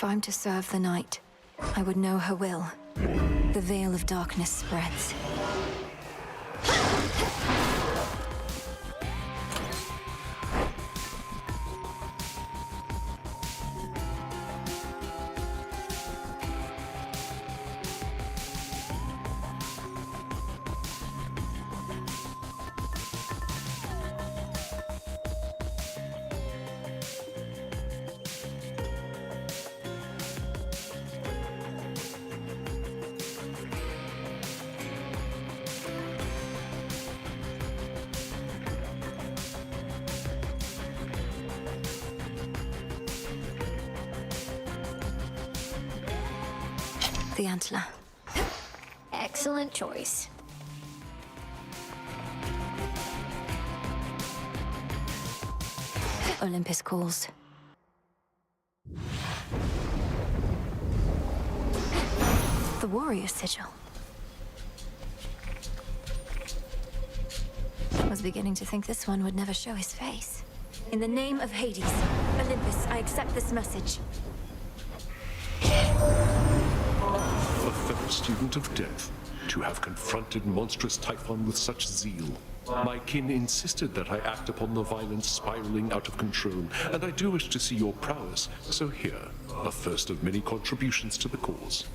If I'm to serve the night, I would know her will. The veil of darkness spreads. The antler. Excellent choice. Olympus calls. The warrior sigil. I was beginning to think this one would never show his face. In the name of Hades, Olympus, I accept this message. A fellow student of death, to have confronted monstrous Typhon with such zeal. My kin insisted that I act upon the violence spiraling out of control, and I do wish to see your prowess, so here, a first of many contributions to the cause.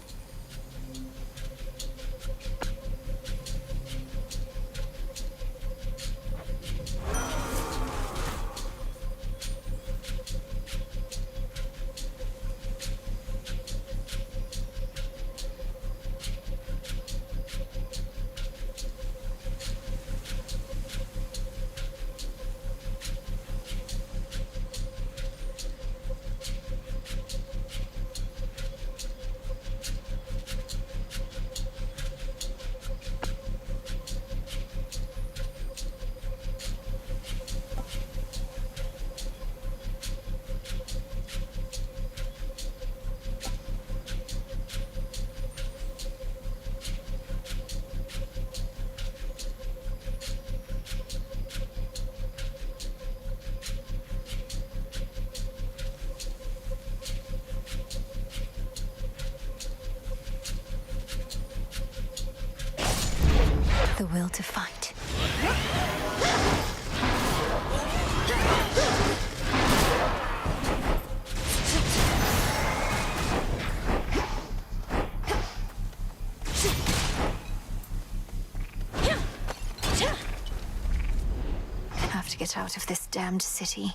The will to fight. I have to get out of this damned city.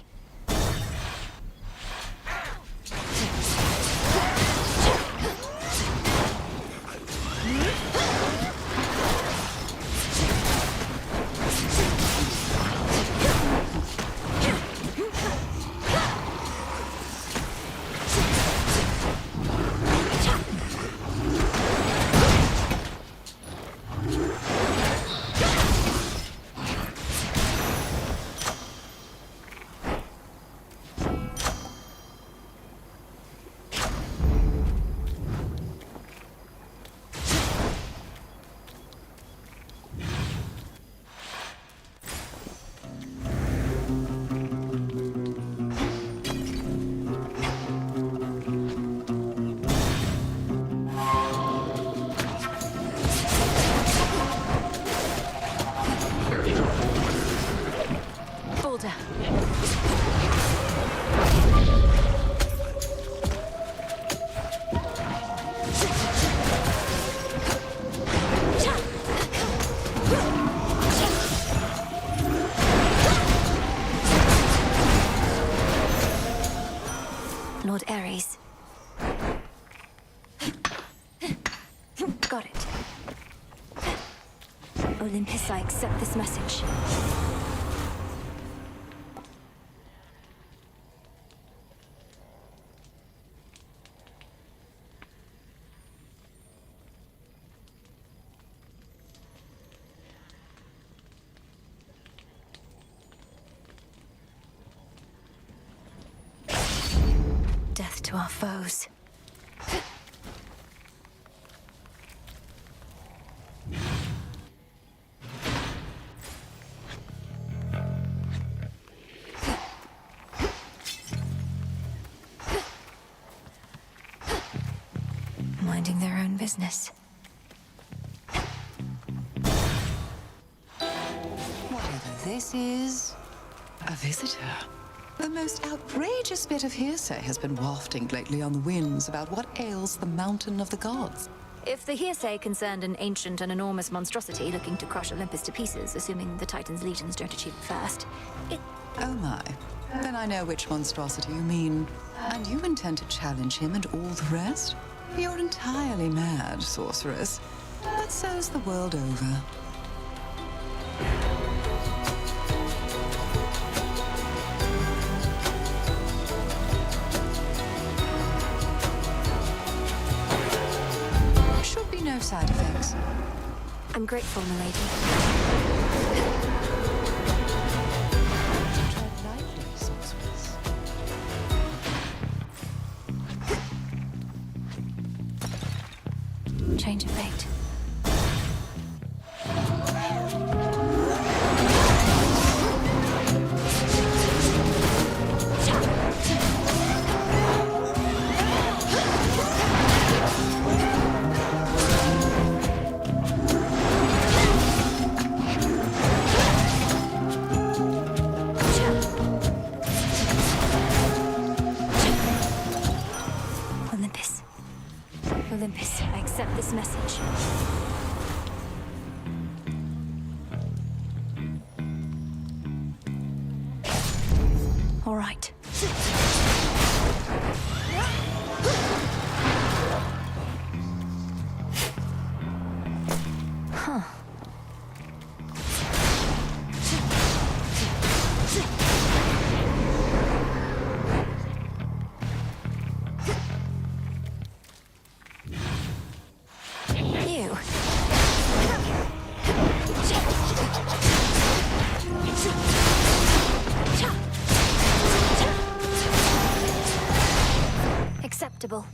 Lord Ares. Got it. Olympus, I accept this message. Death to our foes. minding their own business. Whatever this is, a visitor. The most outrageous bit of hearsay has been wafting lately on the winds about what ails the Mountain of the Gods. If the hearsay concerned an ancient and enormous monstrosity looking to crush Olympus to pieces, assuming the Titan's legions don't achieve it first, Oh my. Then I know which monstrosity you mean. And you intend to challenge him and all the rest? You're entirely mad, sorceress. But so's the world over. Should be no side effects. I'm grateful, milady. Tread lightly, sorceress. Change of fate. Olympus. Olympus, I accept this message. All right. Huh. You. Acceptable.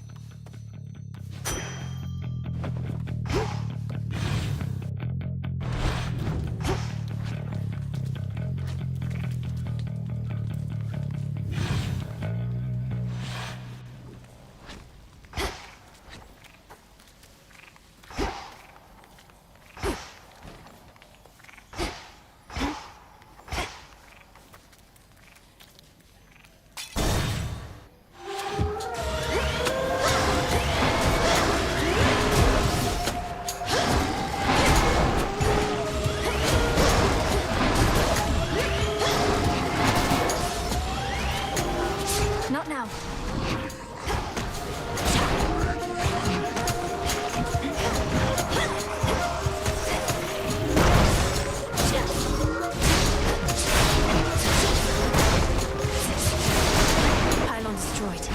Not now. Pylon destroyed.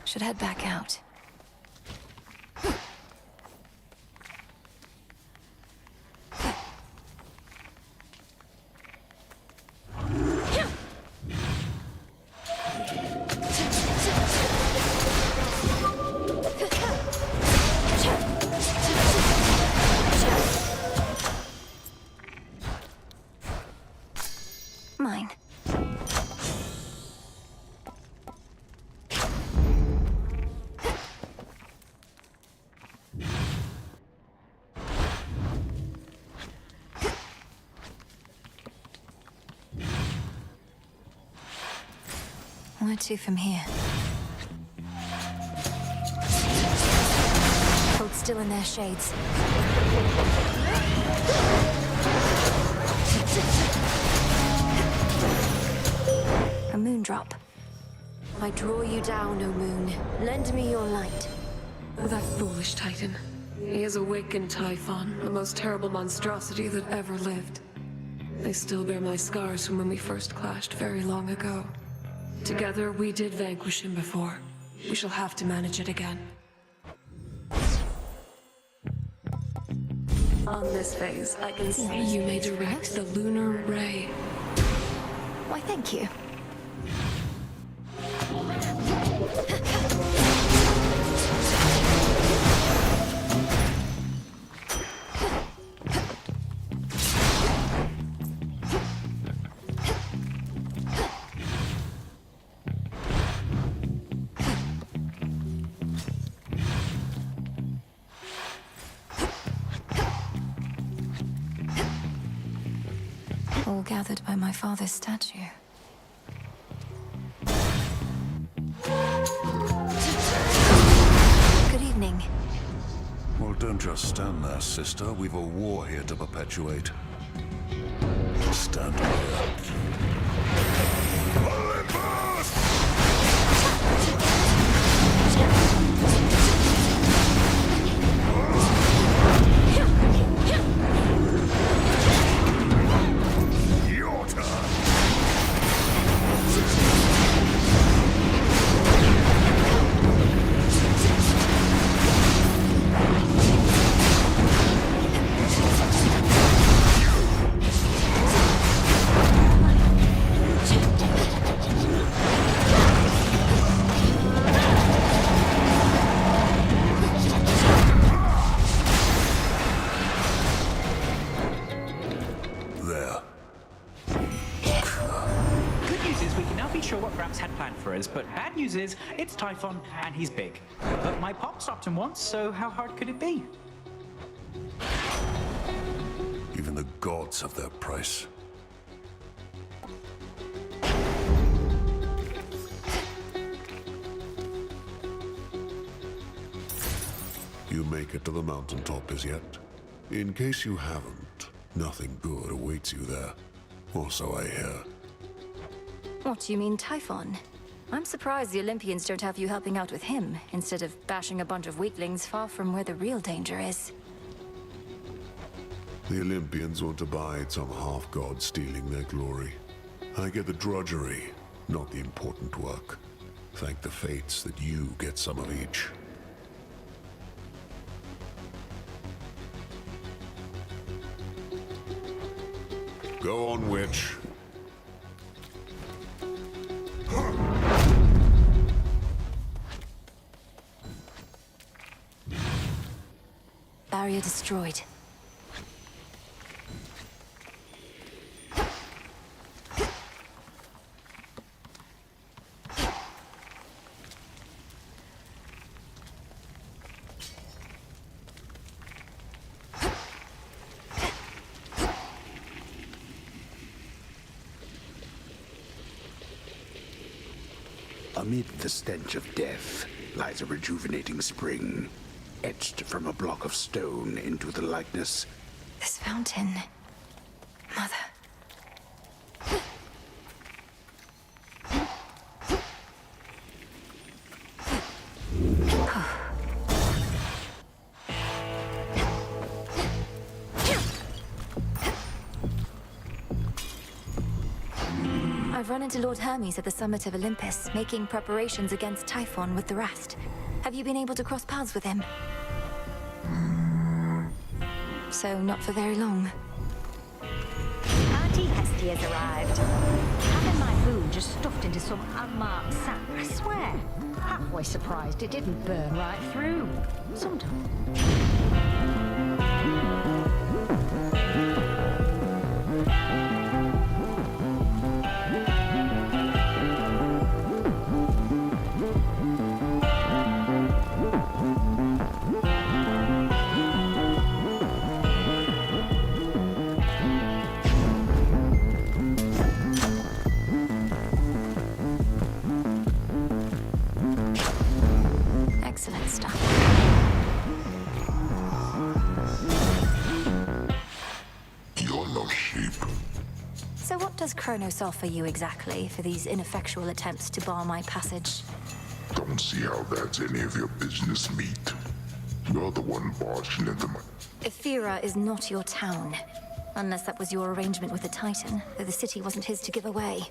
Should head back out. Mine. Where to from here? Hold still in their shades. A moon drop. I draw you down, O moon. Lend me your light. That foolish Titan. He has awakened Typhon, the most terrible monstrosity that ever lived. They still bear my scars from when we first clashed very long ago. Together, we did vanquish him before. We shall have to manage it again. On this phase, I can see you may direct the lunar ray. Why, thank you. All gathered by my father's statue. Good evening. Well, don't just stand there, sister. We've a war here to perpetuate. Stand clear. Olympus! Your turn! There. Good news is we can now be sure what Gramps had planned for us, but bad news is it's Typhon and he's big. But my pop stopped him once, so how hard could it be? Even the gods have their price. You make it to the mountaintop as yet? In case you haven't, nothing good awaits you there. Or so I hear. What do you mean, Typhon? I'm surprised the Olympians don't have you helping out with him, instead of bashing a bunch of weaklings far from where the real danger is. The Olympians want to bide some half-god stealing their glory. I get the drudgery, not the important work. Thank the fates that you get some of each. Go on, witch. Barrier destroyed. Amid the stench of death lies a rejuvenating spring, etched from a block of stone into the likeness. This fountain. Mother. I've run into Lord Hermes at the summit of Olympus, making preparations against Typhon with the rest. Have you been able to cross paths with him? So, not for very long. Auntie Hesty has arrived. Having my food just stuffed into some unmarked sack, I swear. Halfway surprised it didn't burn right through. Sometimes. Excellent stuff. You're no sheep. So what does Kronos offer you exactly for these ineffectual attempts to bar my passage? Don't see how that's any of your business, meat. You're the one barging into my... Ephira is not your town. Unless that was your arrangement with the Titan, though the city wasn't his to give away.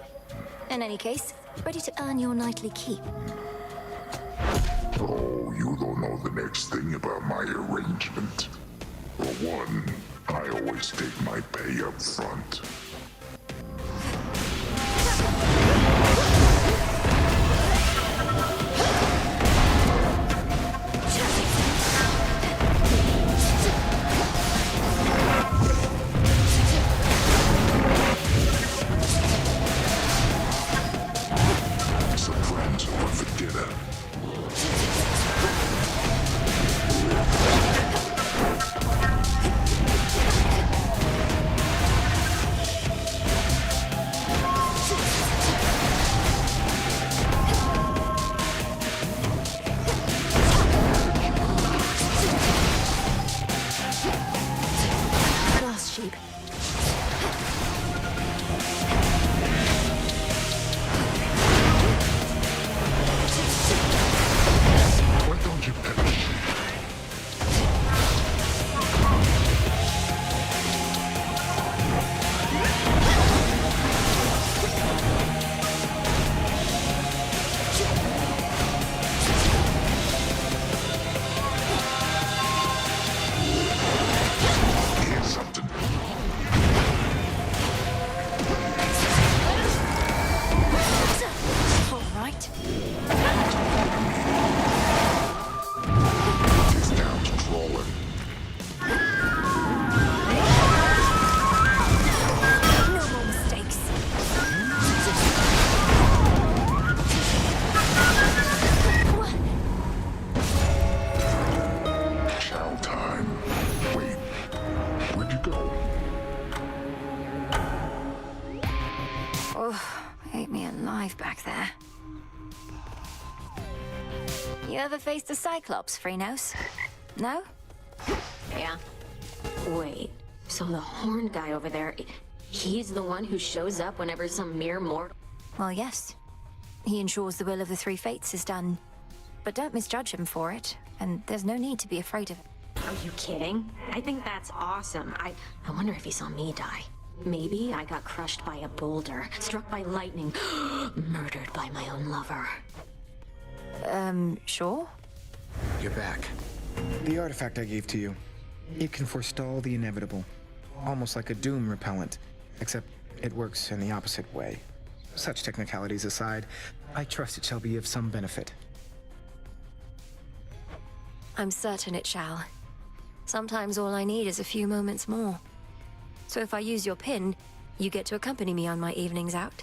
In any case, ready to earn your nightly keep. Oh, you don't know the next thing about my arrangement. For one, I always take my pay up front. Some friends over for dinner. Glass sheep. Why don't you pet a sheep? Here's something. All right. This town's crawling. No more mistakes. Chow time. Wait, where'd you go? Oh, ate me alive back there. You ever faced a Cyclops, Freenos? No? Yeah. Wait, so the horned guy over there, he's the one who shows up whenever some mere mortal... Well, yes. He ensures the will of the three fates is done. But don't misjudge him for it, and there's no need to be afraid of it. Are you kidding? I think that's awesome. I wonder if he saw me die. Maybe I got crushed by a boulder, struck by lightning, murdered by my own lover. Sure? You're back. The artifact I gave to you. It can forestall the inevitable. Almost like a doom repellent, except it works in the opposite way. Such technicalities aside, I trust it shall be of some benefit. I'm certain it shall. Sometimes all I need is a few moments more. So if I use your pin, you get to accompany me on my evenings out.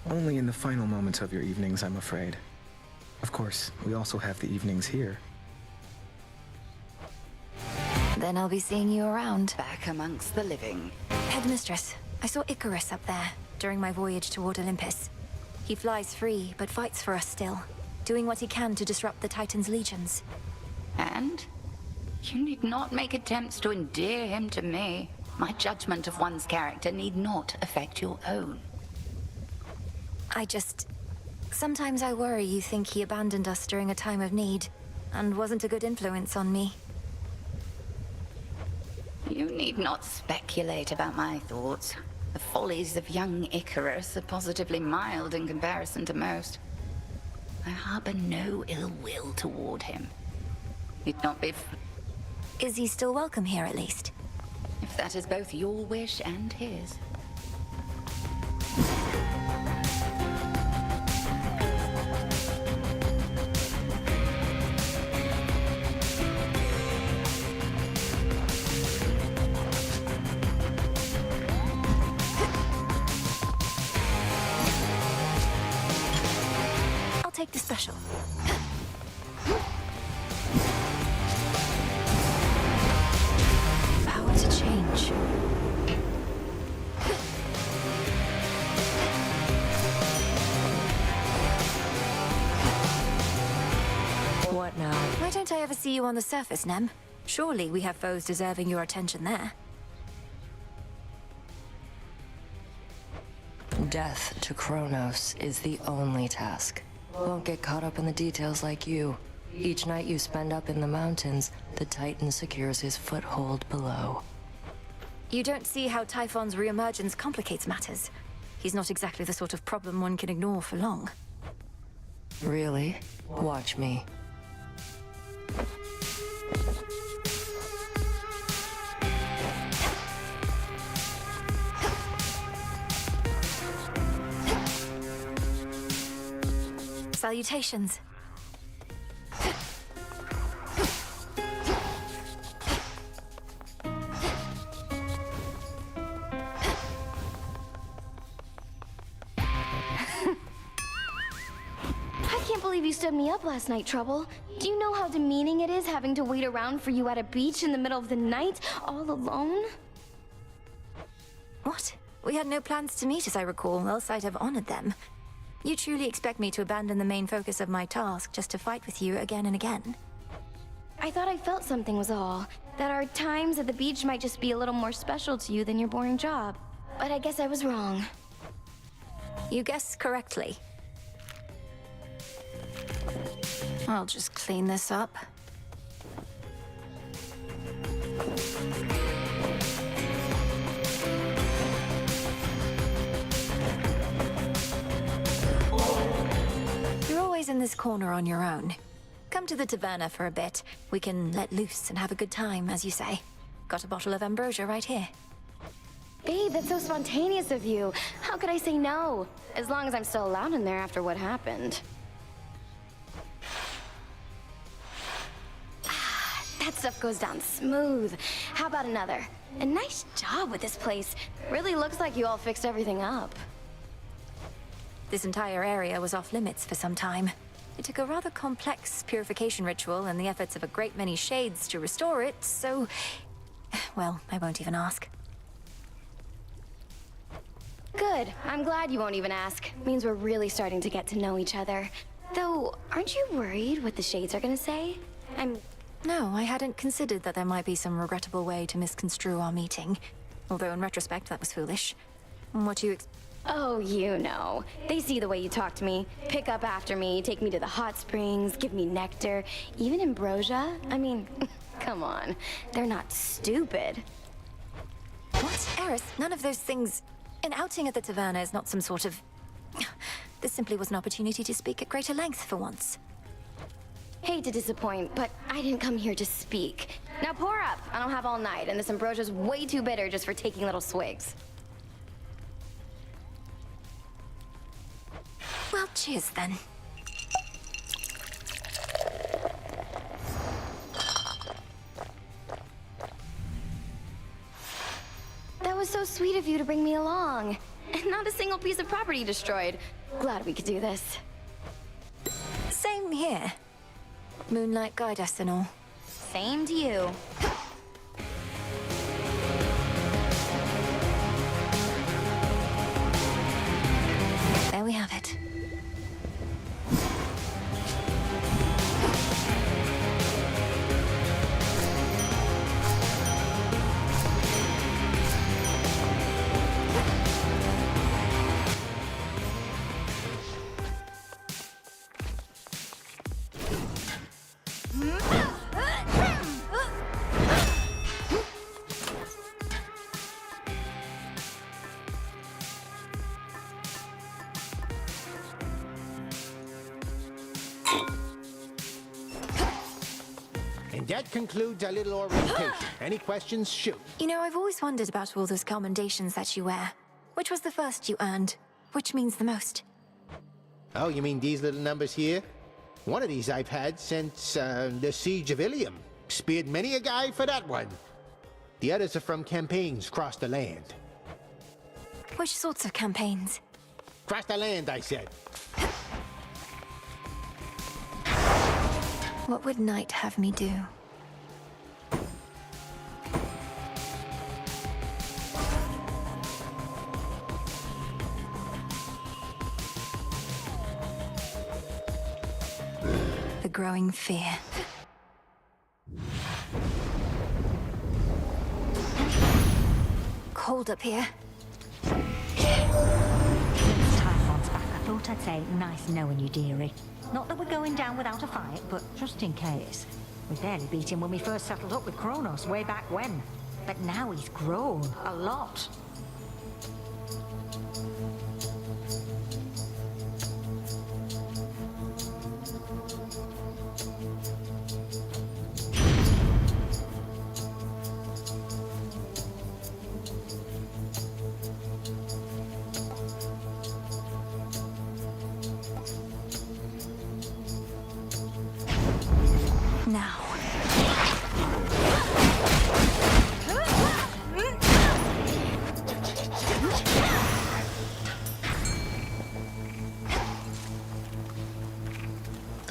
Only in the final moments of your evenings, I'm afraid. Of course, we also have the evenings here. Then I'll be seeing you around. Back amongst the living. Headmistress, I saw Icarus up there during my voyage toward Olympus. He flies free, but fights for us still, doing what he can to disrupt the Titan's legions. And? You need not make attempts to endear him to me. My judgment of one's character need not affect your own. Sometimes I worry you think he abandoned us during a time of need, and wasn't a good influence on me. You need not speculate about my thoughts. The follies of young Icarus are positively mild in comparison to most. I harbor no ill will toward him. Need not be... Is he still welcome here, at least? If that is both your wish and his. I'll take the special. Power to change. What now? Why don't I ever see you on the surface, Nem? Surely we have foes deserving your attention there. Death to Kronos is the only task. Won't get caught up in the details like you. Each night you spend up in the mountains, the Titan secures his foothold below. You don't see how Typhon's reemergence complicates matters. He's not exactly the sort of problem one can ignore for long. Really? Watch me. Salutations. I can't believe you stood me up last night, Trouble. Do you know how demeaning it is having to wait around for you at a beach in the middle of the night, all alone? What? We had no plans to meet, as I recall, else I'd have honored them. You truly expect me to abandon the main focus of my task just to fight with you again and again? I thought I felt something was all. That our times at the beach might just be a little more special to you than your boring job. But I guess I was wrong. You guessed correctly. I'll just clean this up. You're always in this corner on your own. Come to the taverna for a bit. We can let loose and have a good time, as you say. Got a bottle of ambrosia right here. Babe, that's so spontaneous of you. How could I say no? As long as I'm still allowed in there after what happened. That stuff goes down smooth. How about another? And nice job with this place. Really looks like you all fixed everything up. This entire area was off limits for some time. It took a rather complex purification ritual and the efforts of a great many shades to restore it, so... well, I won't even ask. Good. I'm glad you won't even ask. Means we're really starting to get to know each other. Though, aren't you worried what the shades are gonna say? No, I hadn't considered that there might be some regrettable way to misconstrue our meeting. Although in retrospect, that was foolish. What do you Oh, you know. They see the way you talk to me, pick up after me, take me to the hot springs, give me nectar, even ambrosia. I mean, come on. They're not stupid. What? Eris, none of those things... An outing at the taverna is not some sort of... This simply was an opportunity to speak at greater length for once. Hate to disappoint, but I didn't come here to speak. Now pour up. I don't have all night, and this ambrosia's way too bitter just for taking little swigs. Well, cheers then. That was so sweet of you to bring me along. And not a single piece of property destroyed. Glad we could do this. Same here. Moonlight guide us and all. Same to you. There we have it. And that concludes our little orientation. Any questions? Shoot. You know, I've always wondered about all those commendations that you wear. Which was the first you earned? Which means the most? Oh, you mean these little numbers here? One of these I've had since the Siege of Ilium. Speared many a guy for that one. The others are from campaigns across the land. Which sorts of campaigns? Across the land, I said. What would Knight have me do? The growing fear. Cold up here. Since Typhon's back, I thought I'd say nice knowing you, dearie. Not that we're going down without a fight, but just in case. We barely beat him when we first settled up with Kronos way back when. But now he's grown a lot.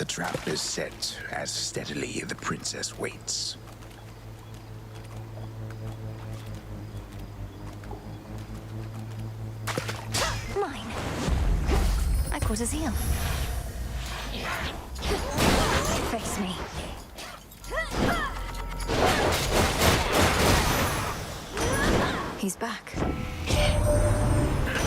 The trap is set as steadily the princess waits. Mine. I caught a seal. Face me. He's back. You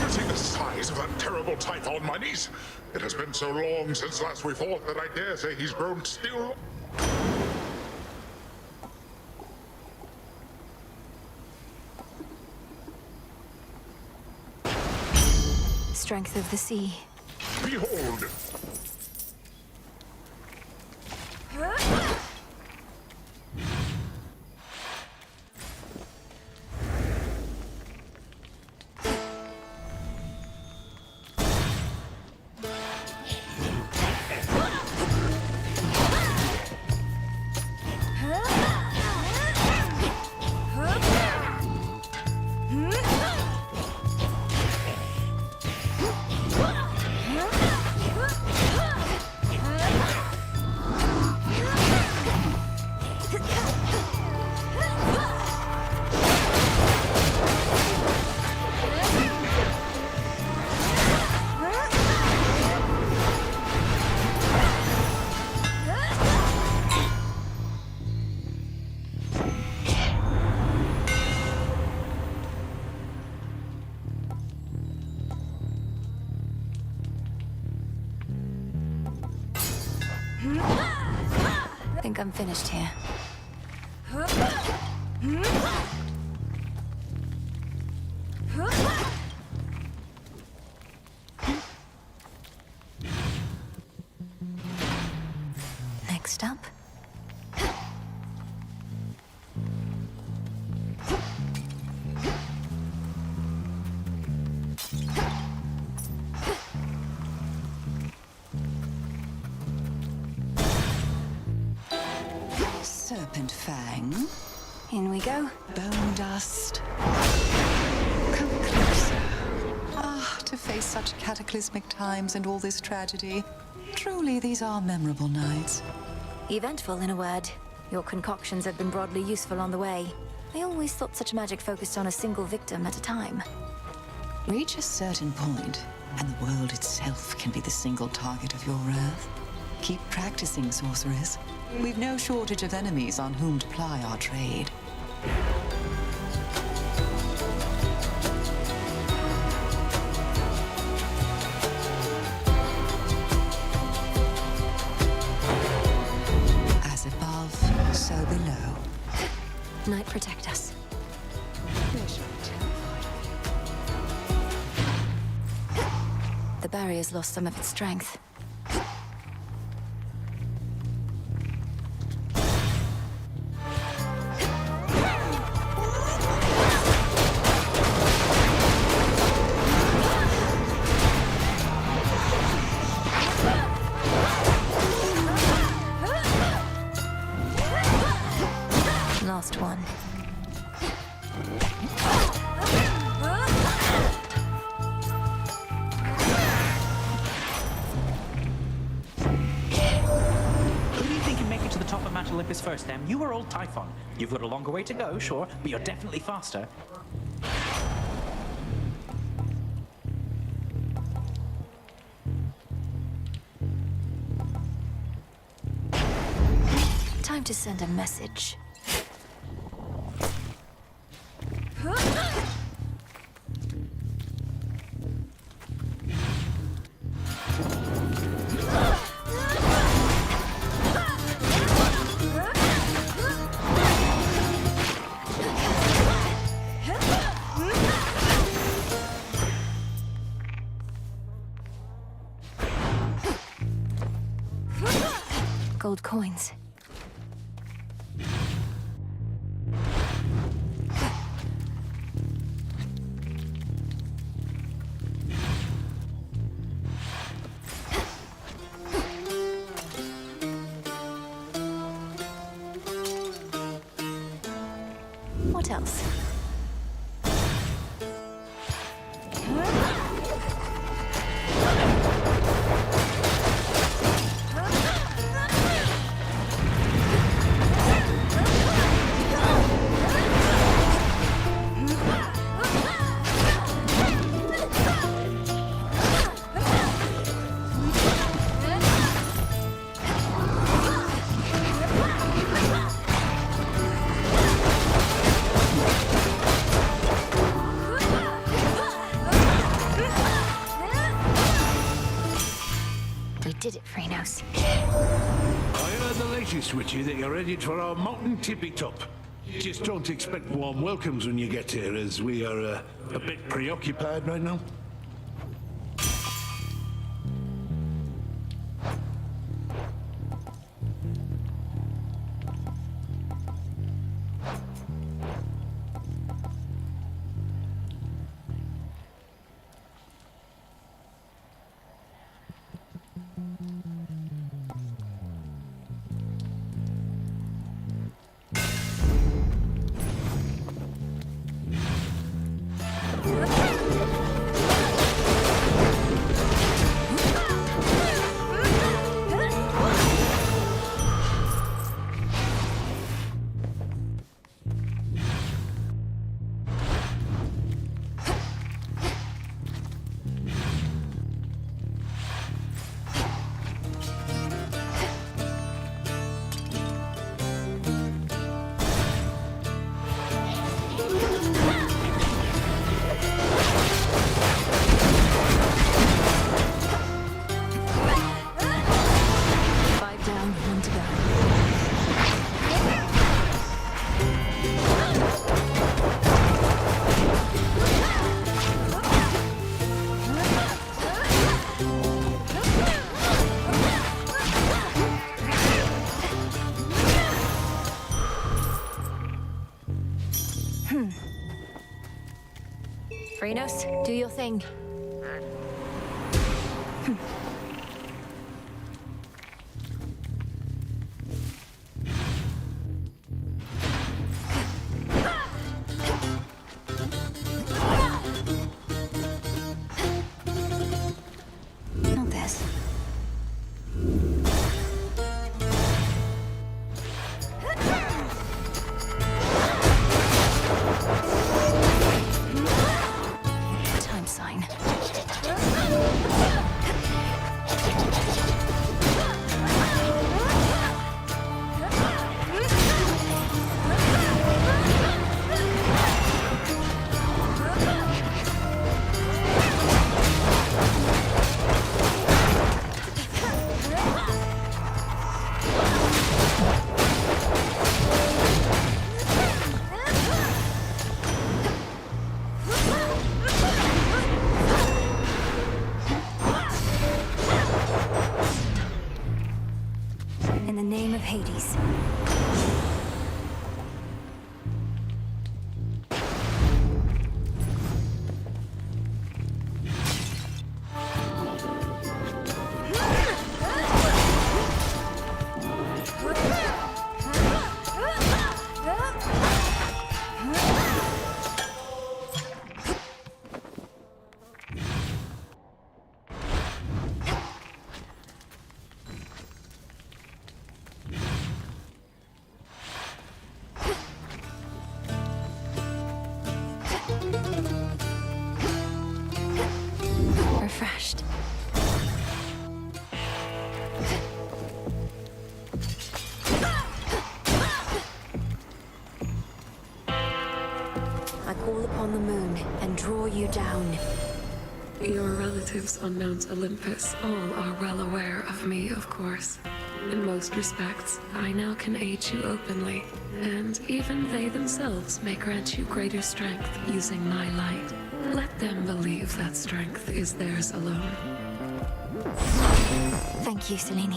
see the size of that terrible Typhon, my niece? It has been so long since last we fought that I dare say he's grown still. Strength of the sea. Behold! I think I'm finished here. Next up. Serpent Fang. In we go. Bone dust. Come closer. Ah, to face such cataclysmic times and all this tragedy. Truly, these are memorable nights. Eventful, in a word. Your concoctions have been broadly useful on the way. I always thought such magic focused on a single victim at a time. Reach a certain point, and the world itself can be the single target of your wrath. Keep practicing, sorceress. We've no shortage of enemies on whom to ply our trade. As above, so below. Night protect us. The barrier's lost some of its strength. Last one. Who do you think can make it to the top of Mount Olympus first, then? You or old Typhon? You've got a longer way to go, sure, but you're definitely faster. Time to send a message. Gold coins. What else? did it, Phrenos. I heard the latest, Witchy, that you're headed for our mountain tippy top. Just don't expect warm welcomes when you get here, as we are a bit preoccupied right now. Phrenos, do your thing. Not this. Time sign. In the name of Hades. Refreshed. I call upon the moon and draw you down. Your relatives on Mount Olympus all are well aware of me, of course. In most respects, I now can aid you openly, and even they themselves may grant you greater strength using my light. Let them believe that strength is theirs alone. Thank you, Selene.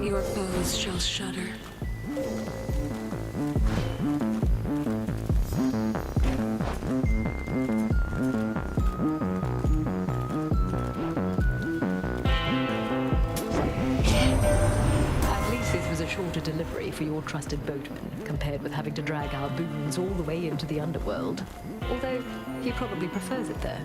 Your foes shall shudder. At least this was a shorter delivery for your trusted boatman, compared with having to drag our boons all the way into the underworld. Although, he probably prefers it there.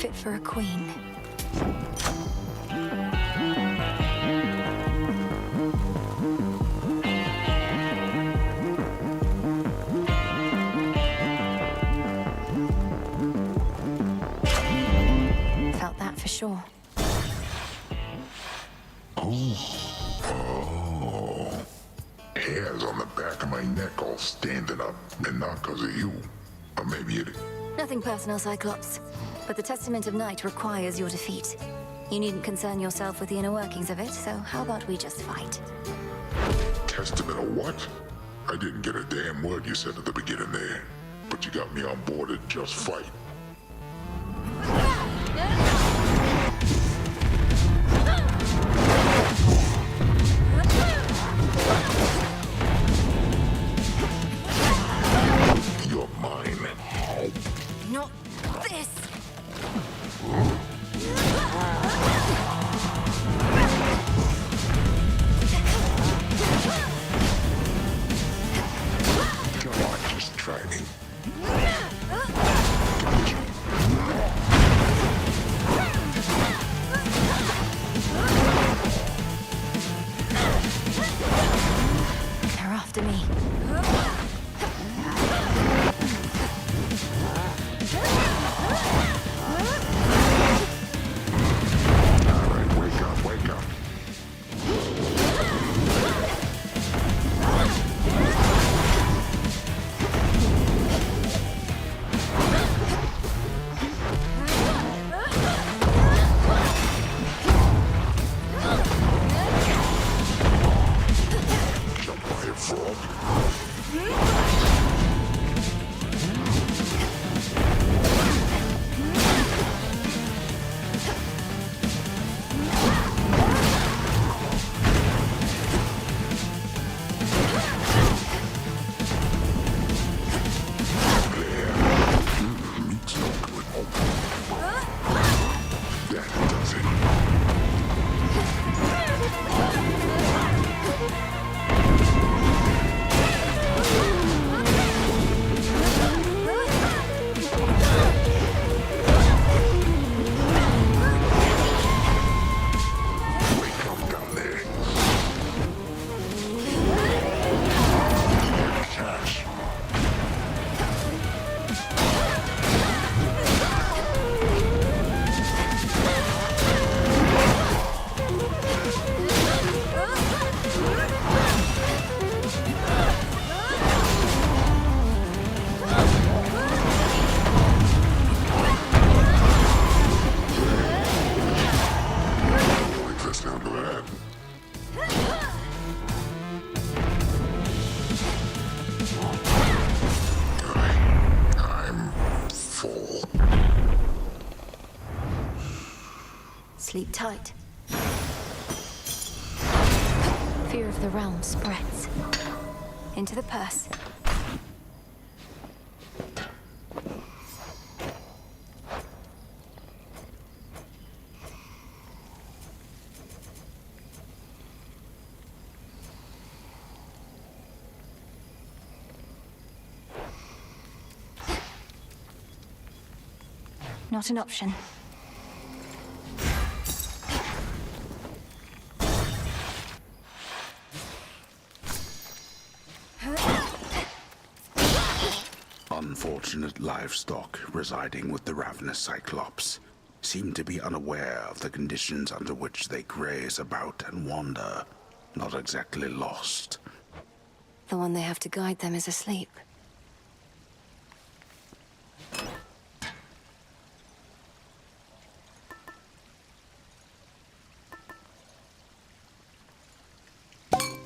Fit for a queen. Felt that for sure. Oh. Hairs on the back of my neck all standing up, and not because of you. Or maybe it... Nothing personal, Cyclops. But the Testament of Night requires your defeat. You needn't concern yourself with the inner workings of it, so how about we just fight? Testament of what? I didn't get a damn word you said at the beginning there. But you got me on board to just fight. You're mine. Not this! Come on, just try me. They're after me. Alright, wake up, wake up. Jump by a frog. Meat's no good. That does it. Wake up down there. Cash. Like the sound of that. I'm full. Sleep tight. Fear of the realm spreads. Into the purse. Not an option. Unfortunate livestock residing with the ravenous Cyclops seem to be unaware of the conditions under which they graze about and wander. Not exactly lost. The one they have to guide them is asleep.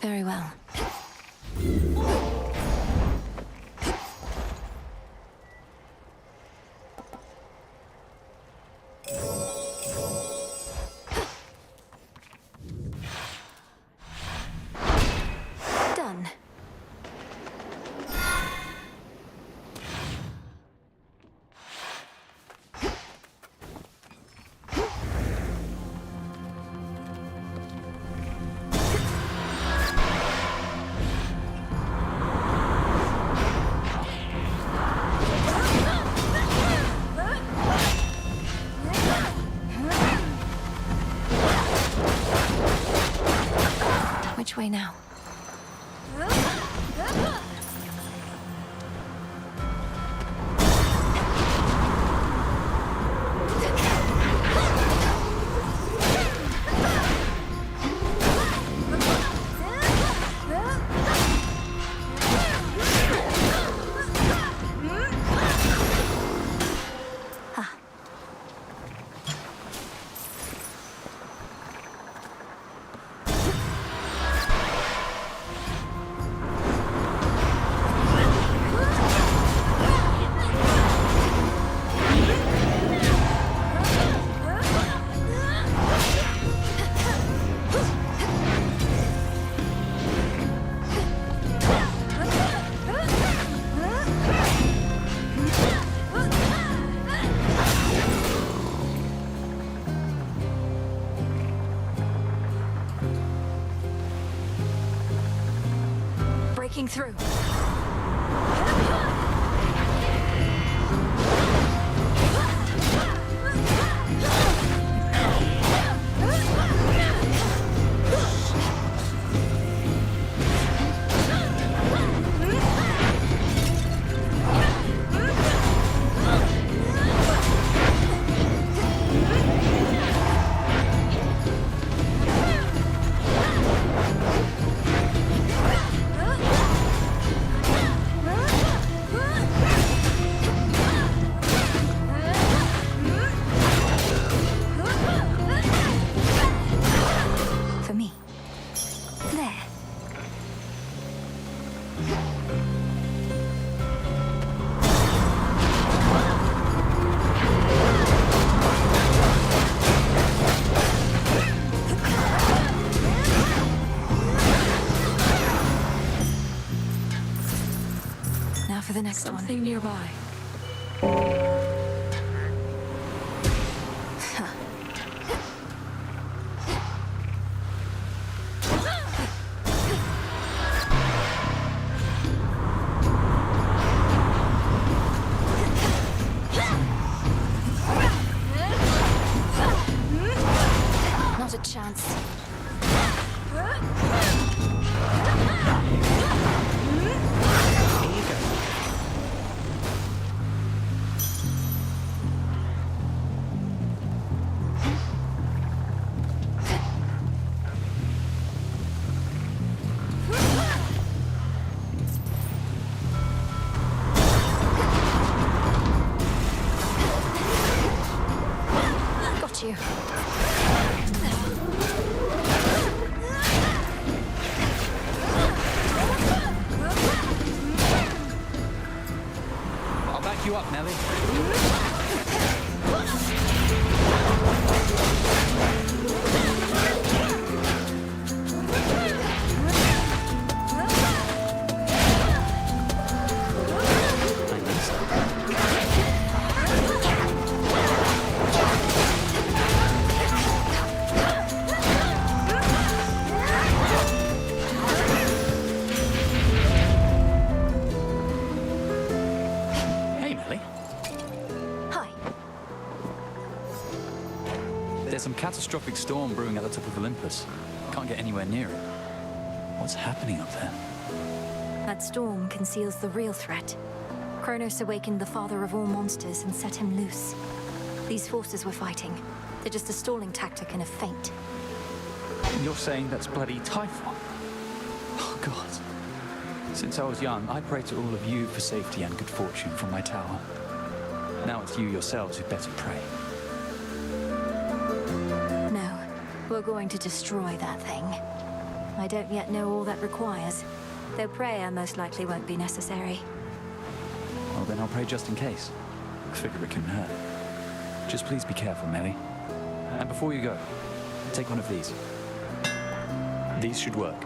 Very well. Done. Which way now? Breaking through. For the next Something nearby. Not a chance. You. I'll back you up, Nelly. There's some catastrophic storm brewing at the top of Olympus. Can't get anywhere near it. What's happening up there? That storm conceals the real threat. Kronos awakened the father of all monsters and set him loose. These forces we're fighting, they're just a stalling tactic and a feint. And you're saying that's bloody Typhon? Oh, God. Since I was young, I prayed to all of you for safety and good fortune from my tower. Now it's you yourselves who better pray. No, we're going to destroy that thing. I don't yet know all that requires, though prayer most likely won't be necessary. Well, then I'll pray just in case. I figure it couldn't hurt. Just please be careful, Melly. And before you go, take one of these. These should work.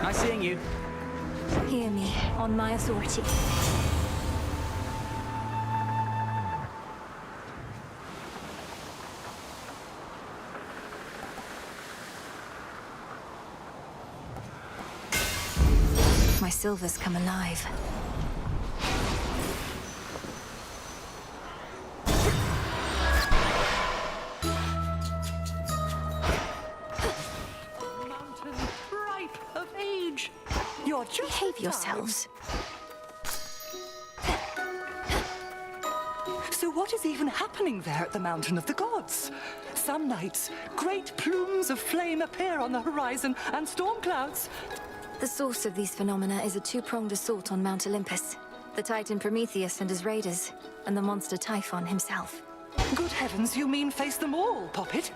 Nice seeing you. Hear me, on my authority. My silver's come alive. Mountain ripe of age. You're just Behave yourselves. So what is even happening there at the Mountain of the Gods? Some nights, great plumes of flame appear on the horizon and storm clouds. The source of these phenomena is a two-pronged assault on Mount Olympus. The Titan Prometheus and his raiders, and the monster Typhon himself. Good heavens, you mean face them all, Poppet?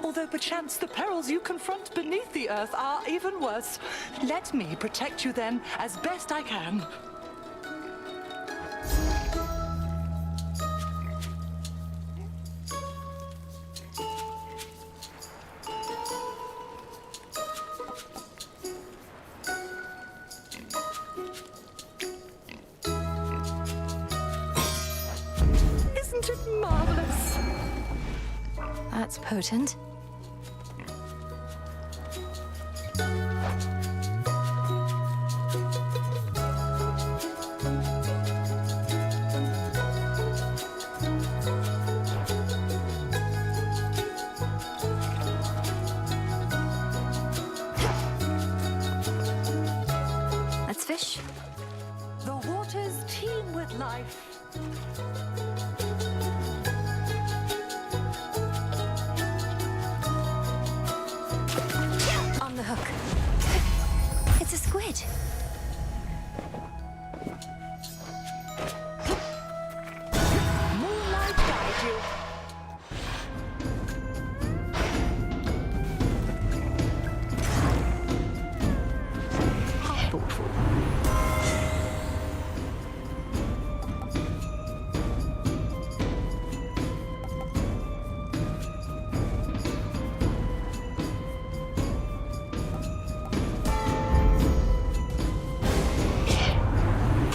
Although perchance the perils you confront beneath the earth are even worse. Let me protect you then, as best I can. Isn't it marvelous? That's potent. Let's fish. The waters teem with life. On the hook. It's a squid. Moonlight guide you. How thoughtful.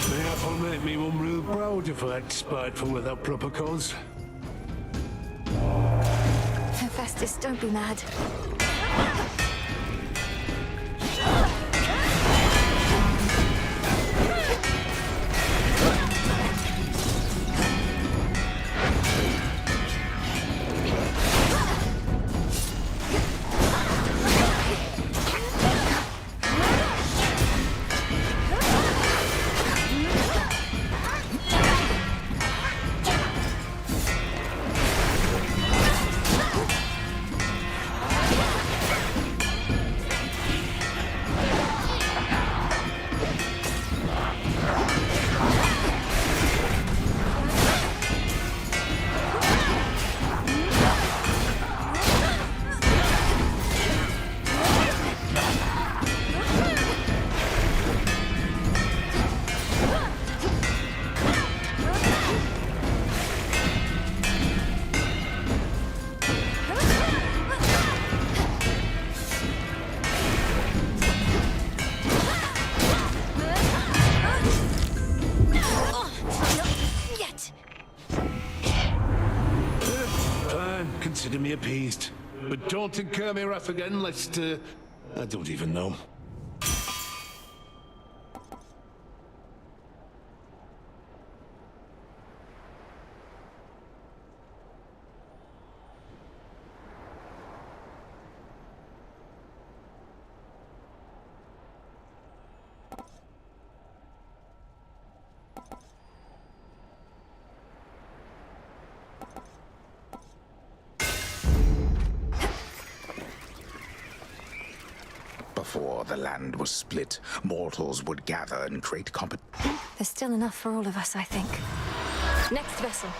Mayhap make me one real proud if I act spiteful without proper cause. Hephaestus, don't be mad. Fine, consider me appeased. But don't incur me wrath again, lest, I don't even know. Before the land was split, mortals would gather and create There's still enough for all of us, I think. Next vessel.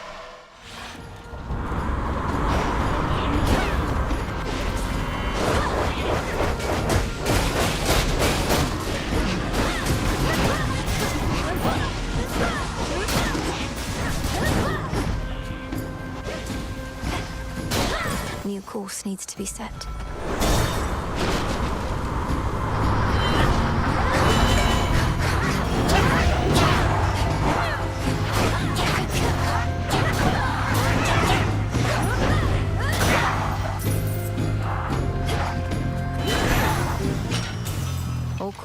New course needs to be set.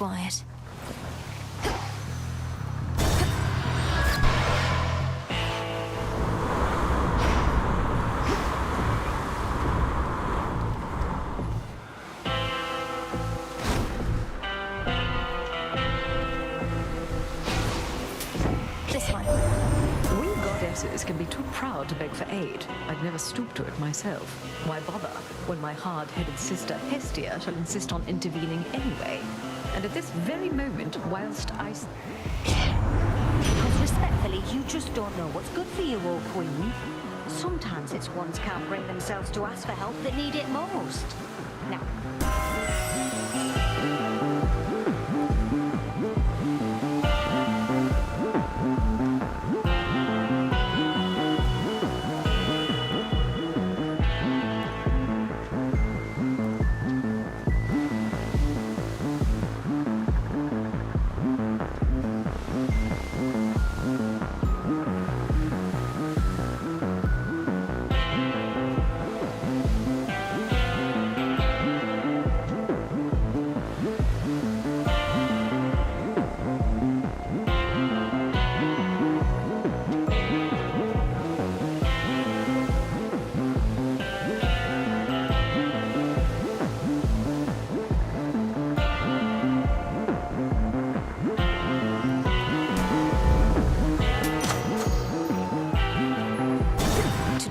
quiet. This one. We goddesses can be too proud to beg for aid. I'd never stoop to it myself. Why bother when my hard-headed sister Hestia shall insist on intervening anyway? And at this very moment, whilst I... Because respectfully, you just don't know what's good for you, old queen. Sometimes it's ones can't bring themselves to ask for help that need it most. Now,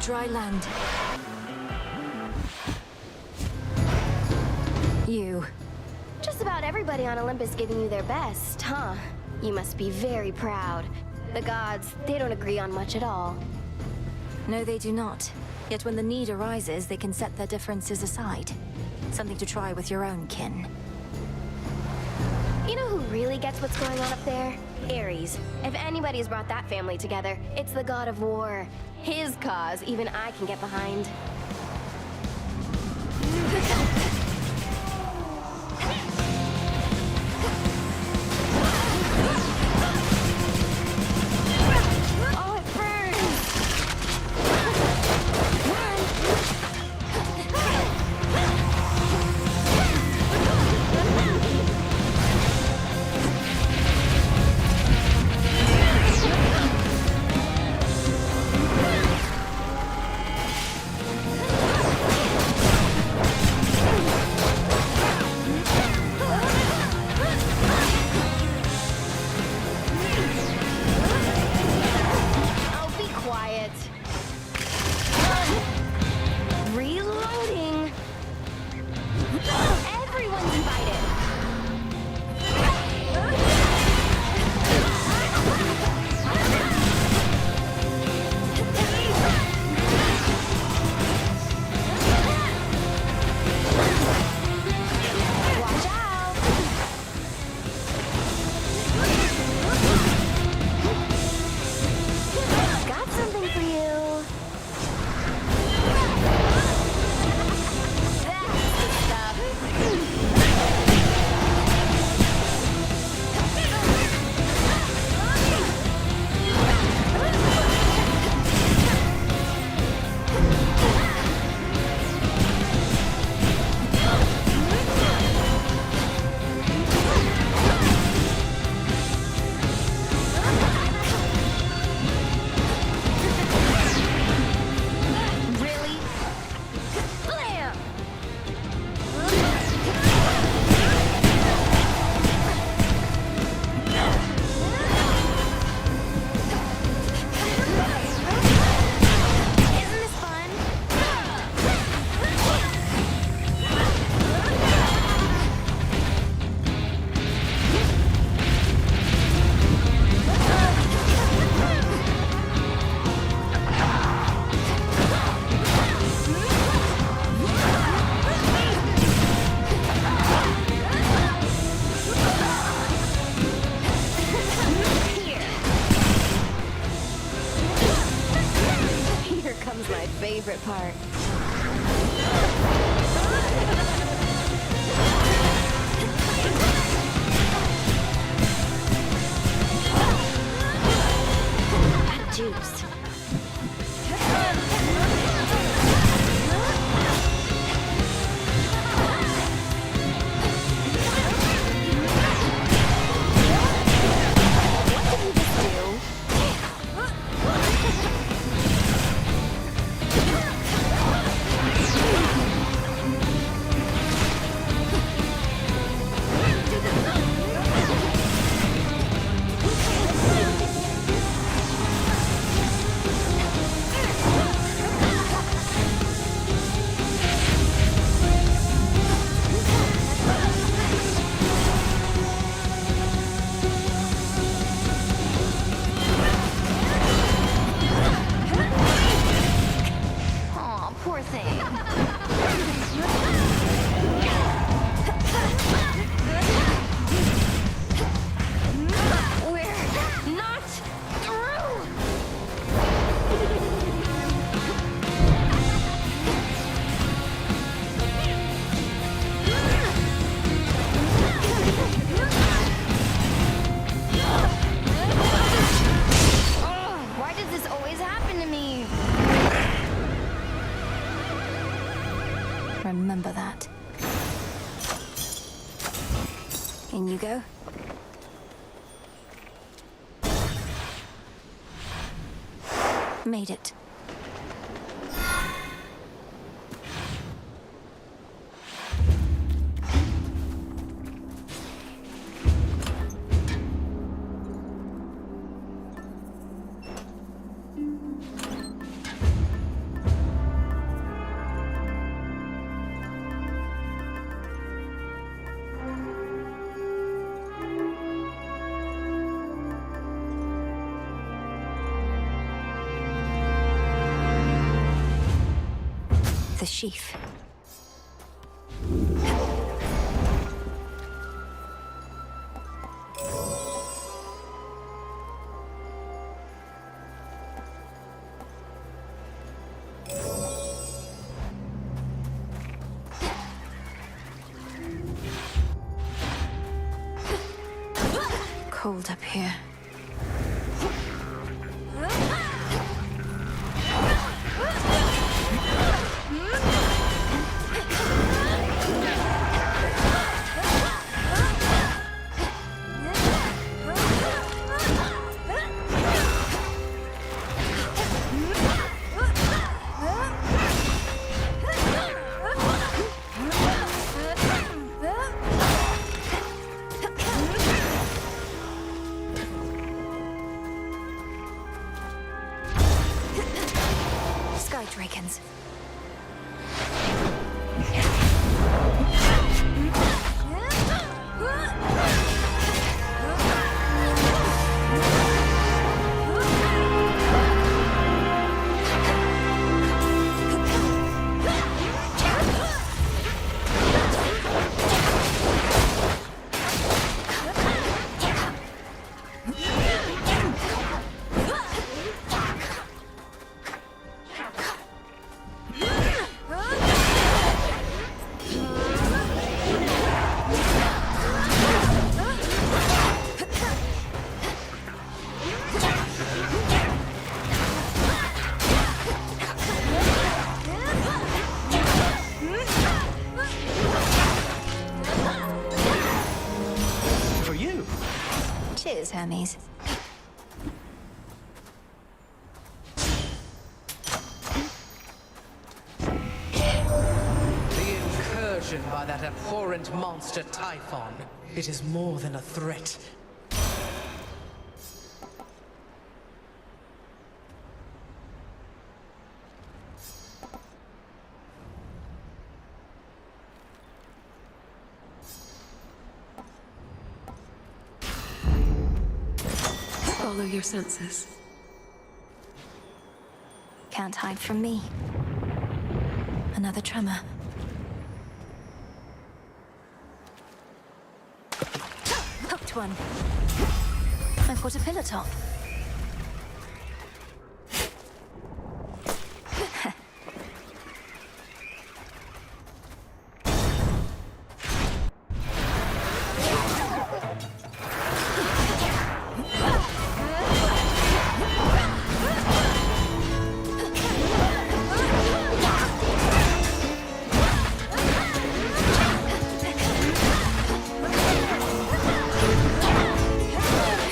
dry land. You. Just about everybody on Olympus giving you their best, huh? You must be very proud. The gods, they don't agree on much at all. No, they do not. Yet when the need arises, they can set their differences aside. Something to try with your own kin. You know who really gets what's going on up there? Ares. If anybody's brought that family together, it's the god of war. His cause, even I can get behind. Oh, it burns! Favorite part. That juice. In you go. Made it. The sheaf. Cold up here. Sky Drakens. For you. Cheers, Hermes. The incursion by that abhorrent monster Typhon. It is more than a threat. Follow your senses. Can't hide from me. Another tremor. Hooked one. I've got a pillar top.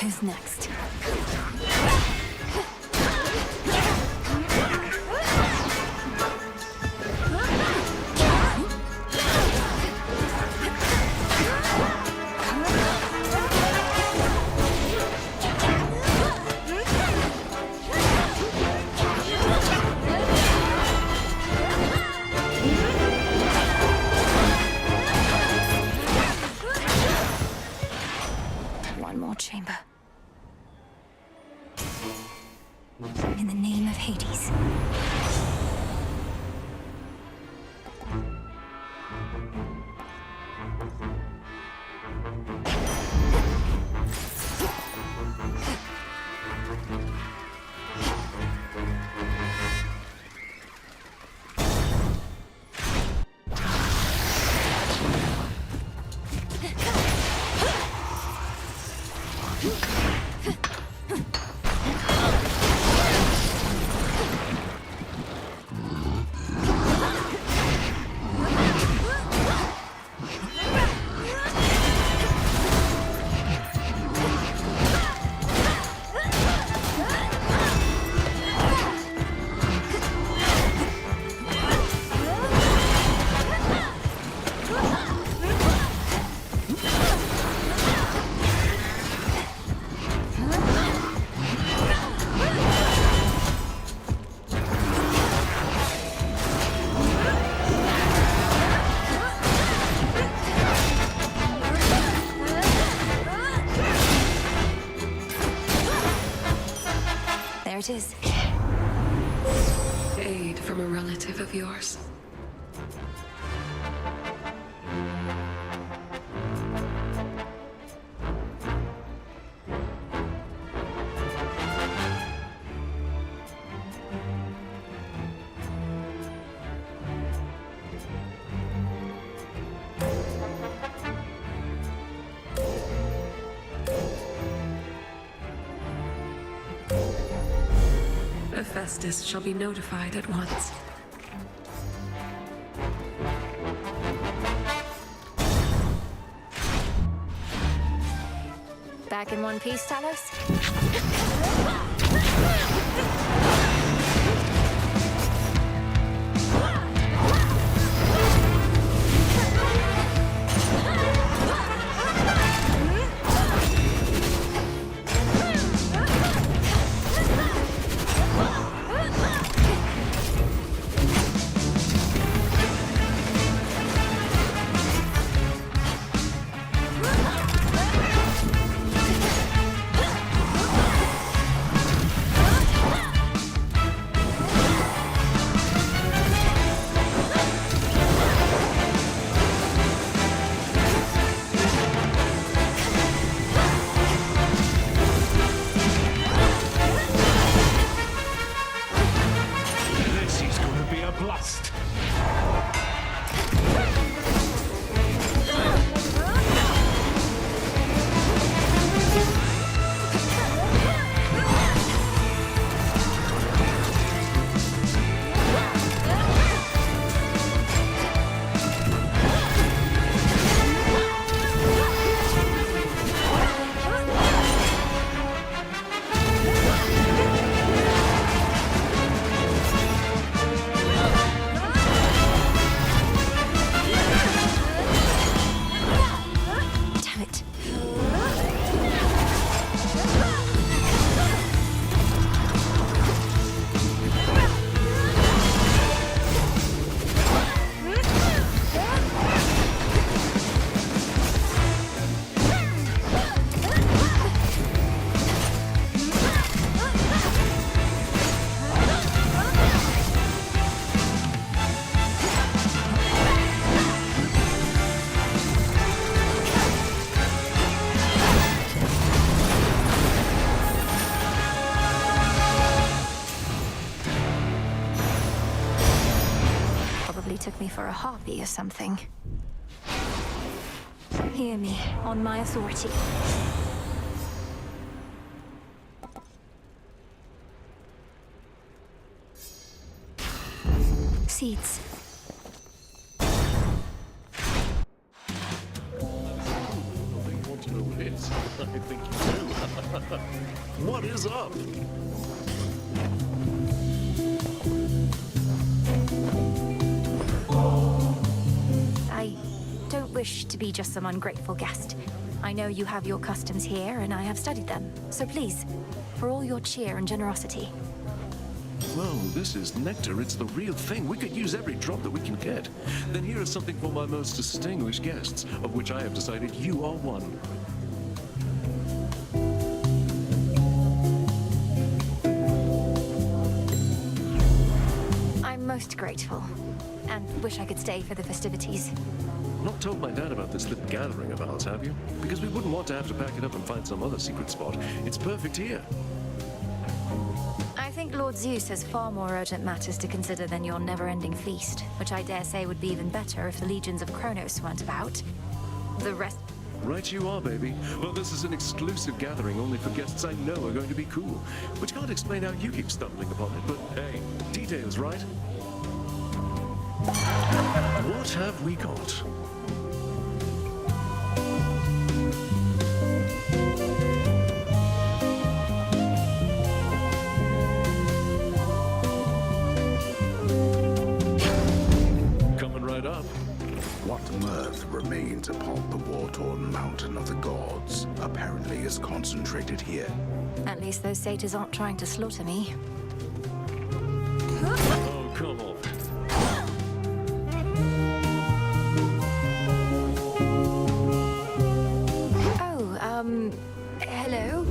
Who's next? One more chamber. In the name of Hades. it is. Aid from a relative of yours. Hephaestus shall be notified at once. Back in one piece, Talos? This is going to be a blast. Damn it. Probably took me for a harpy or something. Hear me, on my authority. Seeds. You want to know what it is? I think you do. What is up? I don't wish to be just some ungrateful guest. I know you have your customs here, and I have studied them. So please, for all your cheer and generosity. Whoa, this is nectar. It's the real thing. We could use every drop that we can get. Then here is something for my most distinguished guests, of which I have decided you are one. I'm most grateful, and wish I could stay for the festivities. Not told my dad about this little gathering of ours, have you? Because we wouldn't want to have to pack it up and find some other secret spot. It's perfect here. I think Lord Zeus has far more urgent matters to consider than your never-ending feast, which I dare say would be even better if the legions of Kronos weren't about. The rest... Right you are, baby. Well, this is an exclusive gathering only for guests I know are going to be cool. Which can't explain how you keep stumbling upon it, but hey, details, right? What have we got? Coming right up. What mirth remains upon the war-torn mountain of the gods apparently is concentrated here. At least those satyrs aren't trying to slaughter me. Oh, come on. Oh, hello?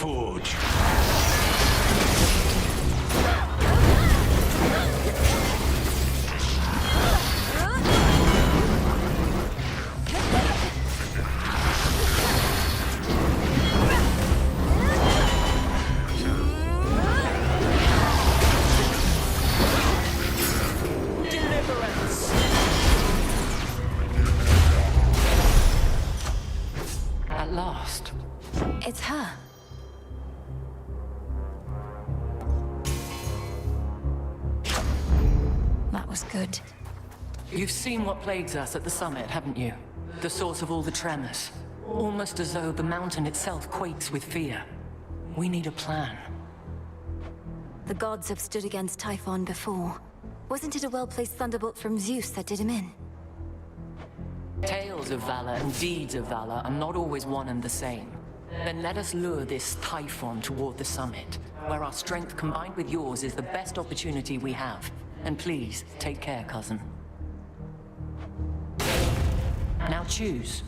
Forge. At last. It's her. That was good. You've seen what plagues us at the summit, haven't you? The source of all the tremors. Almost as though the mountain itself quakes with fear. We need a plan. The gods have stood against Typhon before. Wasn't it a well-placed thunderbolt from Zeus that did him in? Tales of valor and deeds of valor are not always one and the same. Then let us lure this Typhon toward the summit, where our strength combined with yours is the best opportunity we have. And please, take care, cousin. Now choose.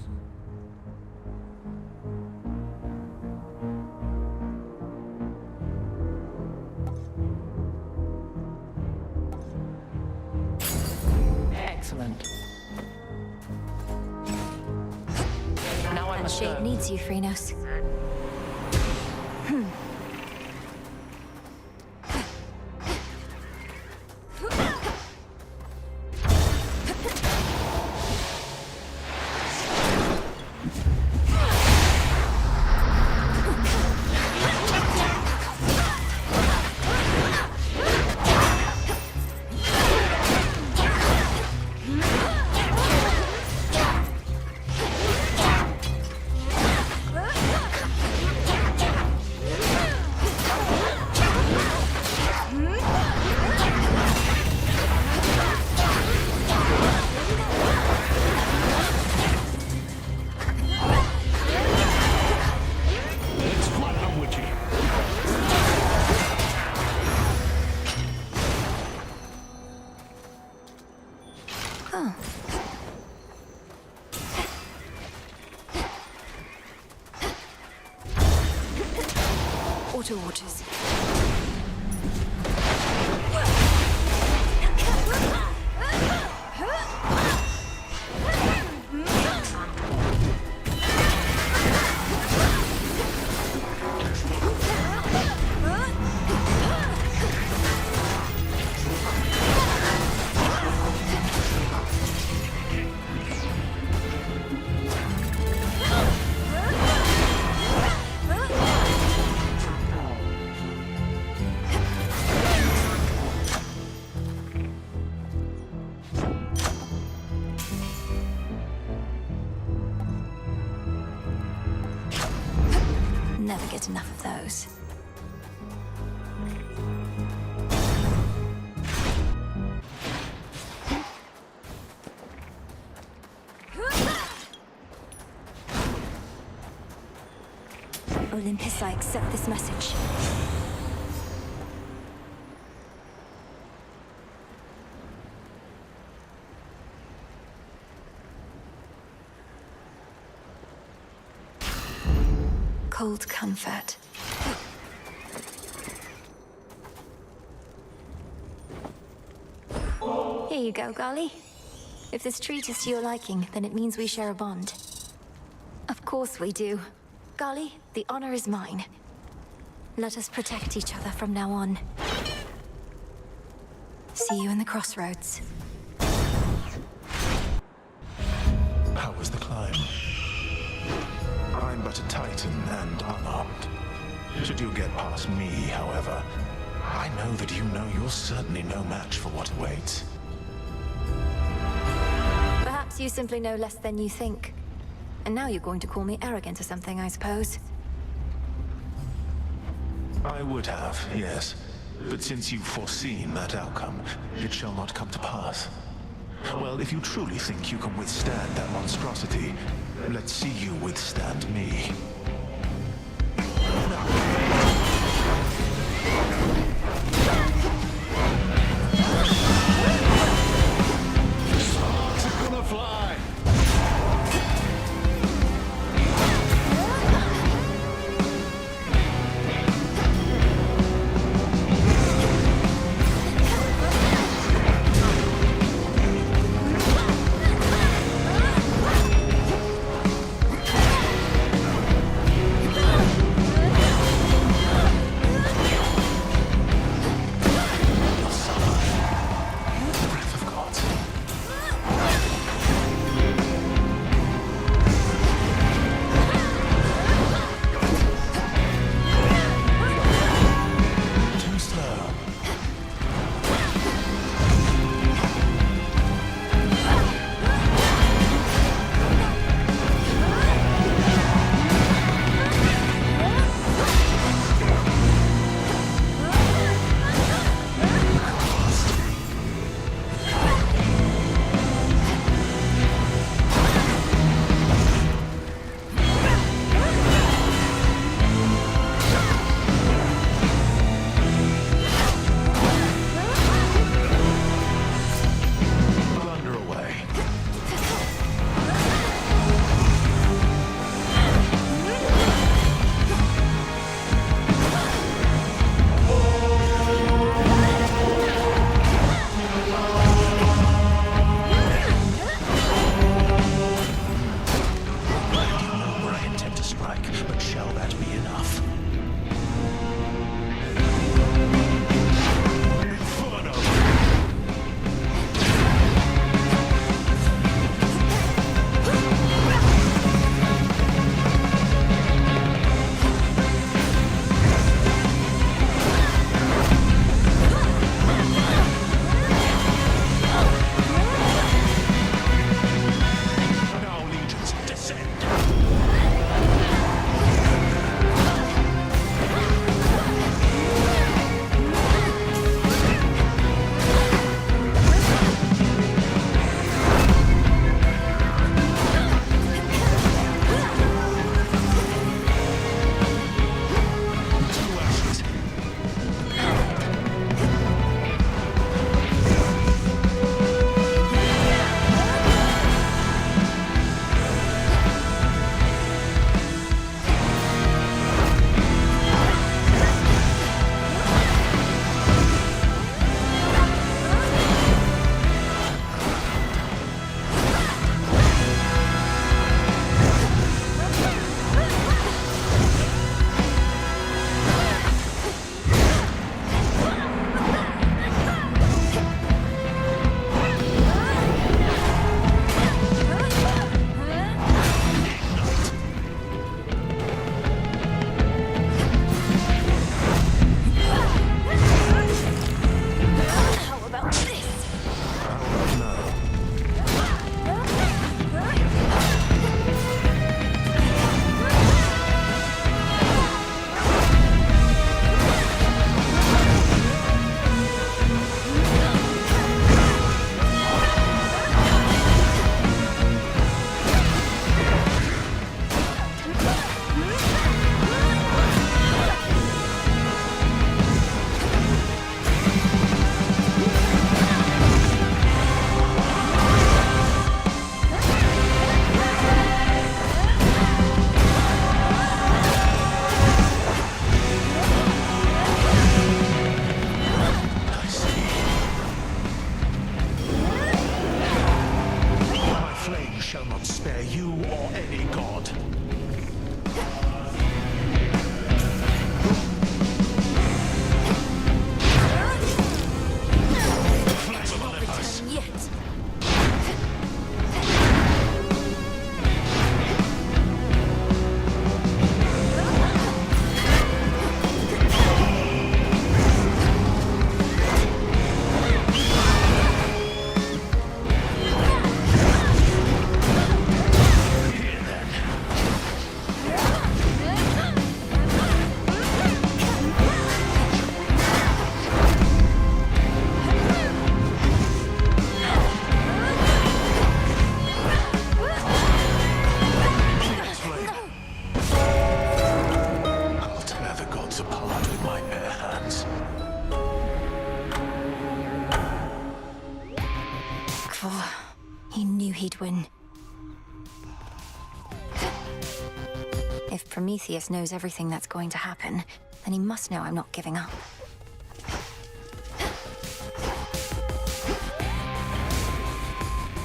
Excellent. Now I That must shade go. needs you, Phrenos. Let's flat them, Witchy. Oh. Auto waters. Never get enough of those. Olympus, I accept this message. Cold comfort. Here you go, Golly. If this treat is to your liking, then it means we share a bond. Of course we do. Golly, the honor is mine. Let us protect each other from now on. See you in the crossroads. How was the climb? I'm but a Titan and unarmed. Should you get past me, however, I know that you know you're certainly no match for what awaits. Perhaps you simply know less than you think. And now you're going to call me arrogant or something, I suppose. I would have, yes. But since you've foreseen that outcome, it shall not come to pass. Well, if you truly think you can withstand that monstrosity, let's see you withstand me. Sparks are gonna fly. strike, but shall that be enough? He knew he'd win. If Prometheus knows everything that's going to happen, then he must know I'm not giving up.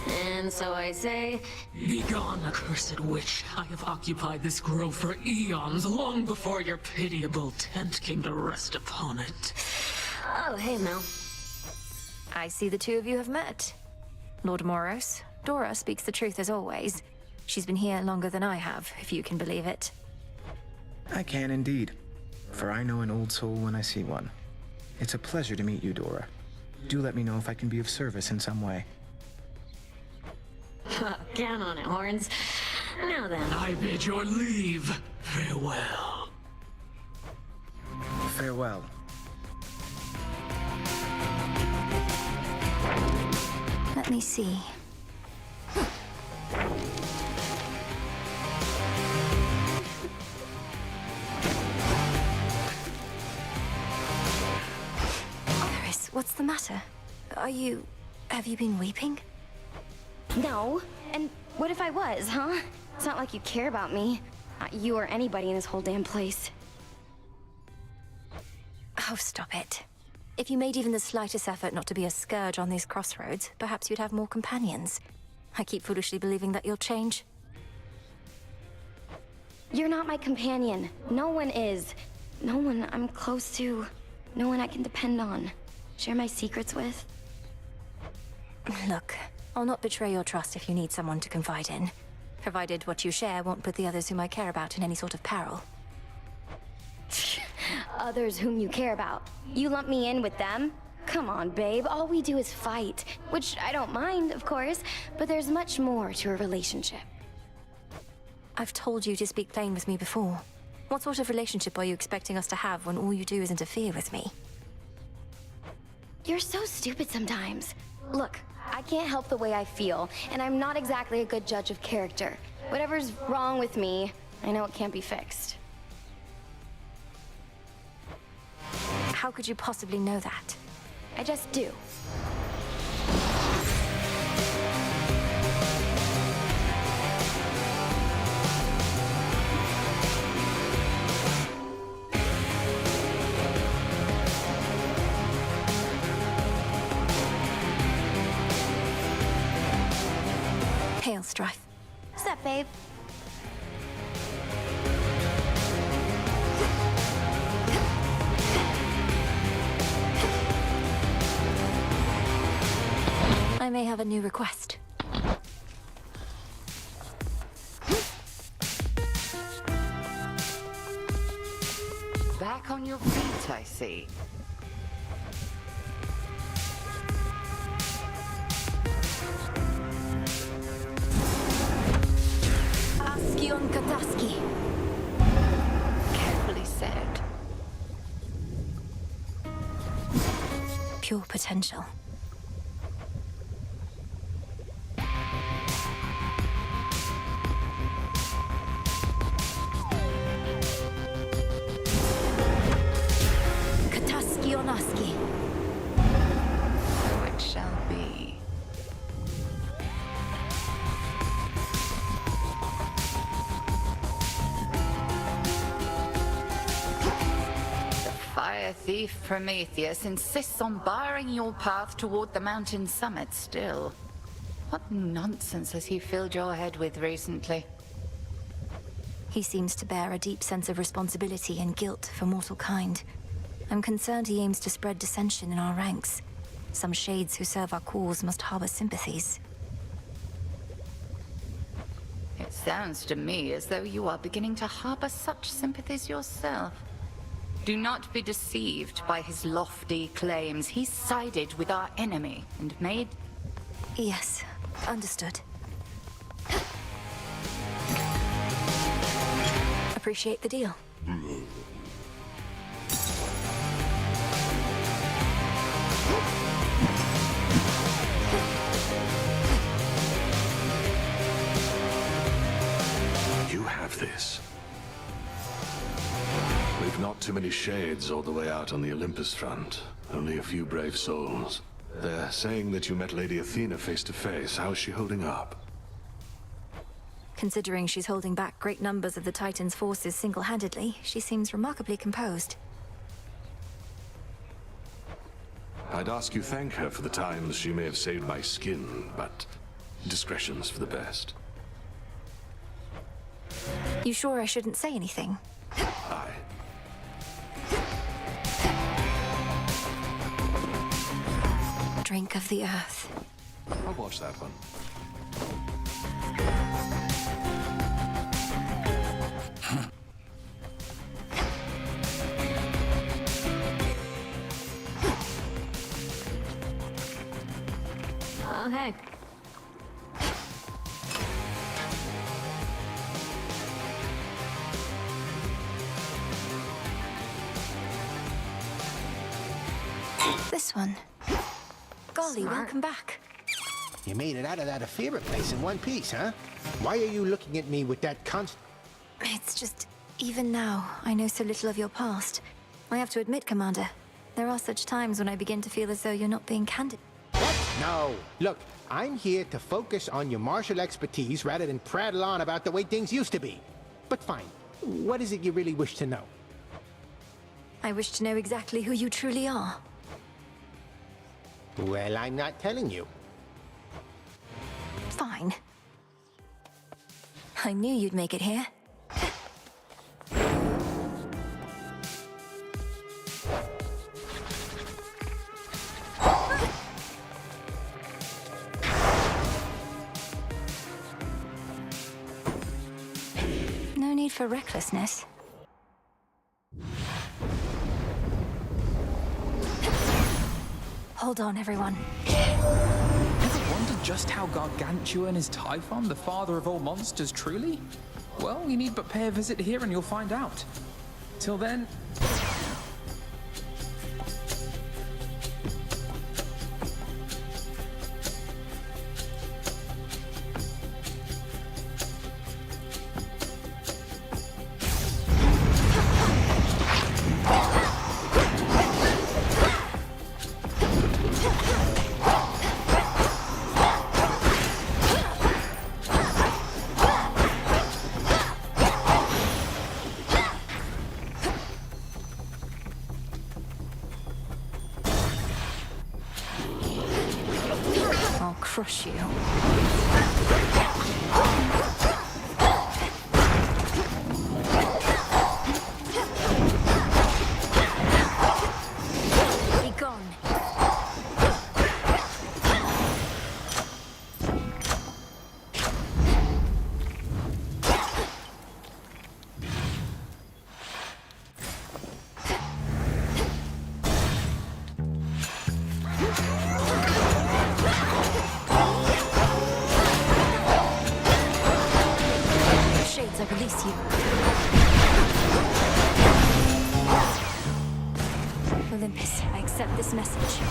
And so I say, Begone, accursed witch. I have occupied this grove for eons, long before your pitiable tent came to rest upon it. oh, hey, Mel. I see the two of you have met. Lord Moros, Dora speaks the truth as always. She's been here longer than I have, if you can believe it. I can indeed, for I know an old soul when I see one. It's a pleasure to meet you, Dora. Do let me know if I can be of service in some way. Count on it, Horns. Now then. I bid your leave. Farewell. Farewell. Let me see. Iris, what's the matter? Have you been weeping? No. And what if I was, huh? It's not like you care about me. Not you or anybody in this whole damn place. Oh, stop it. If you made even the slightest effort not to be a scourge on these crossroads, perhaps you'd have more companions. I keep foolishly believing that you'll change. You're not my companion. No one is. No one I'm close to. No one I can depend on. Share my secrets with. Look, I'll not betray your trust if you need someone to confide in, provided what you share won't put the others whom I care about in any sort of peril. Others whom you care about. You lump me in with them? Come on, babe. All we do is fight. Which I don't mind, of course, but there's much more to a relationship. I've told you to speak plain with me before. What sort of relationship are you expecting us to have when all you do is interfere with me? You're so stupid sometimes. Look, I can't help the way I feel, and I'm not exactly a good judge of character. Whatever's wrong with me, I know it can't be fixed. How could you possibly know that? I just do. Hail, Strife. What's up, babe? I may have a new request. Back on your feet, I see. Askion Kataski. Carefully said. Pure potential. Kataskionaski. So it shall be. Fire thief Prometheus insists on barring your path toward the mountain summit still. What nonsense has he filled your head with recently? He seems to bear a deep sense of responsibility and guilt for mortal kind. I'm concerned he aims to spread dissension in our ranks. Some shades who serve our cause must harbor sympathies. It sounds to me as though you are beginning to harbor such sympathies yourself. Do not be deceived by his lofty claims. He sided with our enemy and made... Yes, understood. Appreciate the deal. You have this. We've not too many shades all the way out on the Olympus front. Only a few brave souls. They're saying that you met Lady Athena face to face. How's she holding up? Considering she's holding back great numbers of the Titan's forces single-handedly, she seems remarkably composed. I'd ask you thank her for the times she may have saved my skin, but discretion's for the best. You sure I shouldn't say anything? Aye. Drink of the earth. I'll watch that one. Oh, hey. This one. Golly, welcome back. You made it out of that Aphira place in one piece, huh? Why are you looking at me with that It's just, even now, I know so little of your past. I have to admit, Commander, there are such times when I begin to feel as though you're not being candid. No. Look, I'm here to focus on your martial expertise rather than prattle on about the way things used to be. But fine. What is it you really wish to know? I wish to know exactly who you truly are. Well, I'm not telling you. Fine. I knew you'd make it here. for recklessness. Hold on, everyone. Ever wondered just how gargantuan is Typhon, the father of all monsters, truly? Well, you need but pay a visit here and you'll find out. Till then... I'll crush you. Be gone. Shades, I release you. Olympus, I accept this message.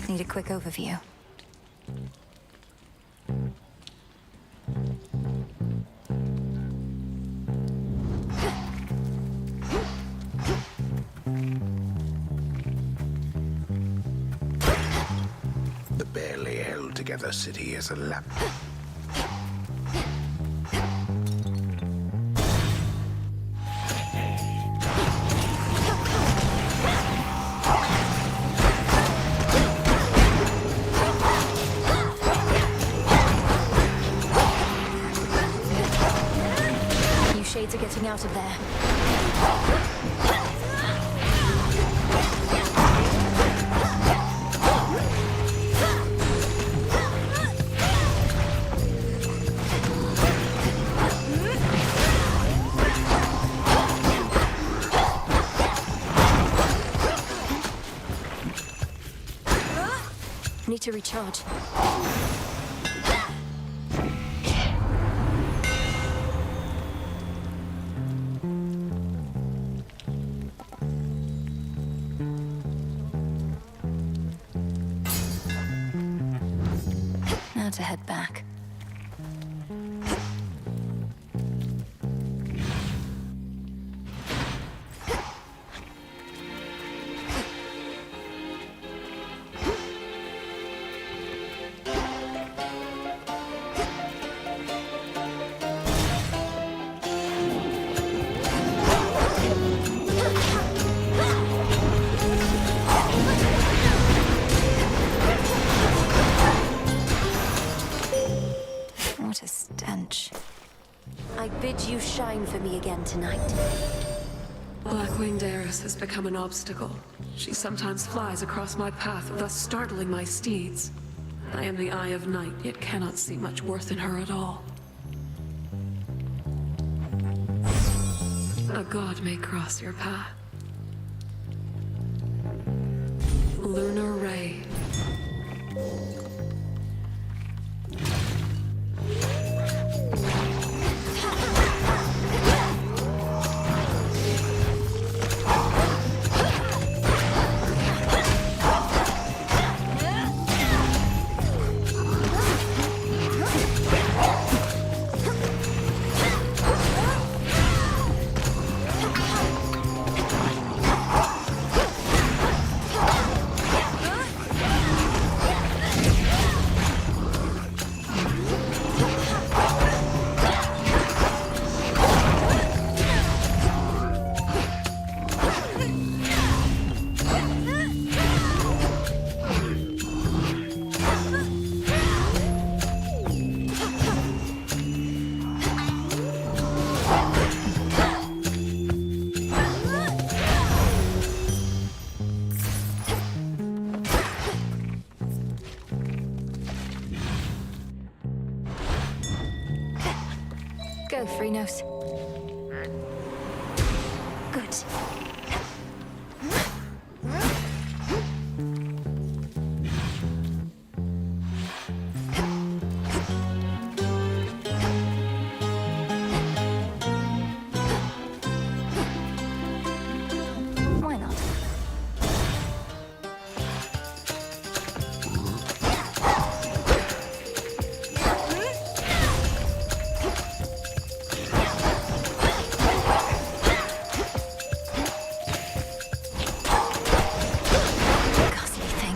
Need a quick overview. The barely held together city is a lamp. You shades are getting out of there. Need to recharge. Now to head back. What a stench. I bid you shine for me again tonight. Blackwinged Eris has become an obstacle. She sometimes flies across my path, thus startling my steeds. I am the Eye of Night, yet cannot see much worth in her at all. A god may cross your path. Lunar Ray. Go, Phrynos. Good. Why not? Ghastly thing.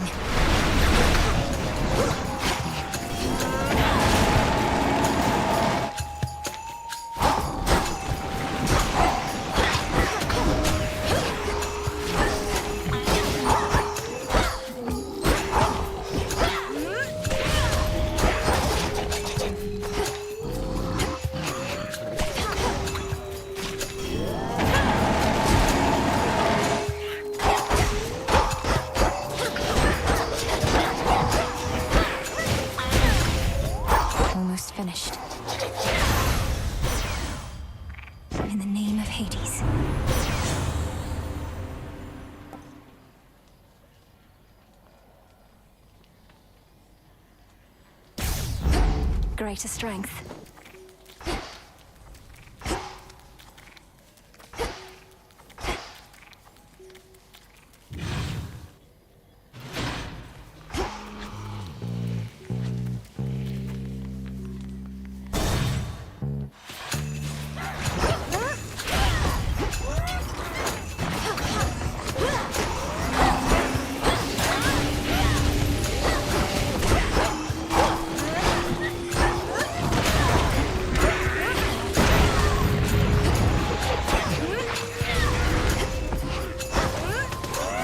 Almost finished. In the name of Hades. Greater strength.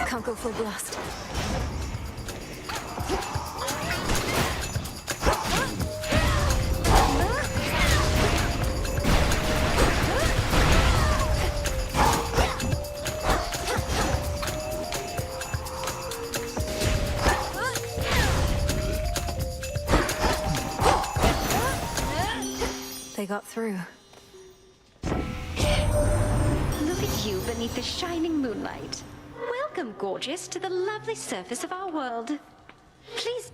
Can't go full blast. They got through. Look at you beneath the shining moonlight. Welcome, gorgeous, to the lovely surface of our world. Please.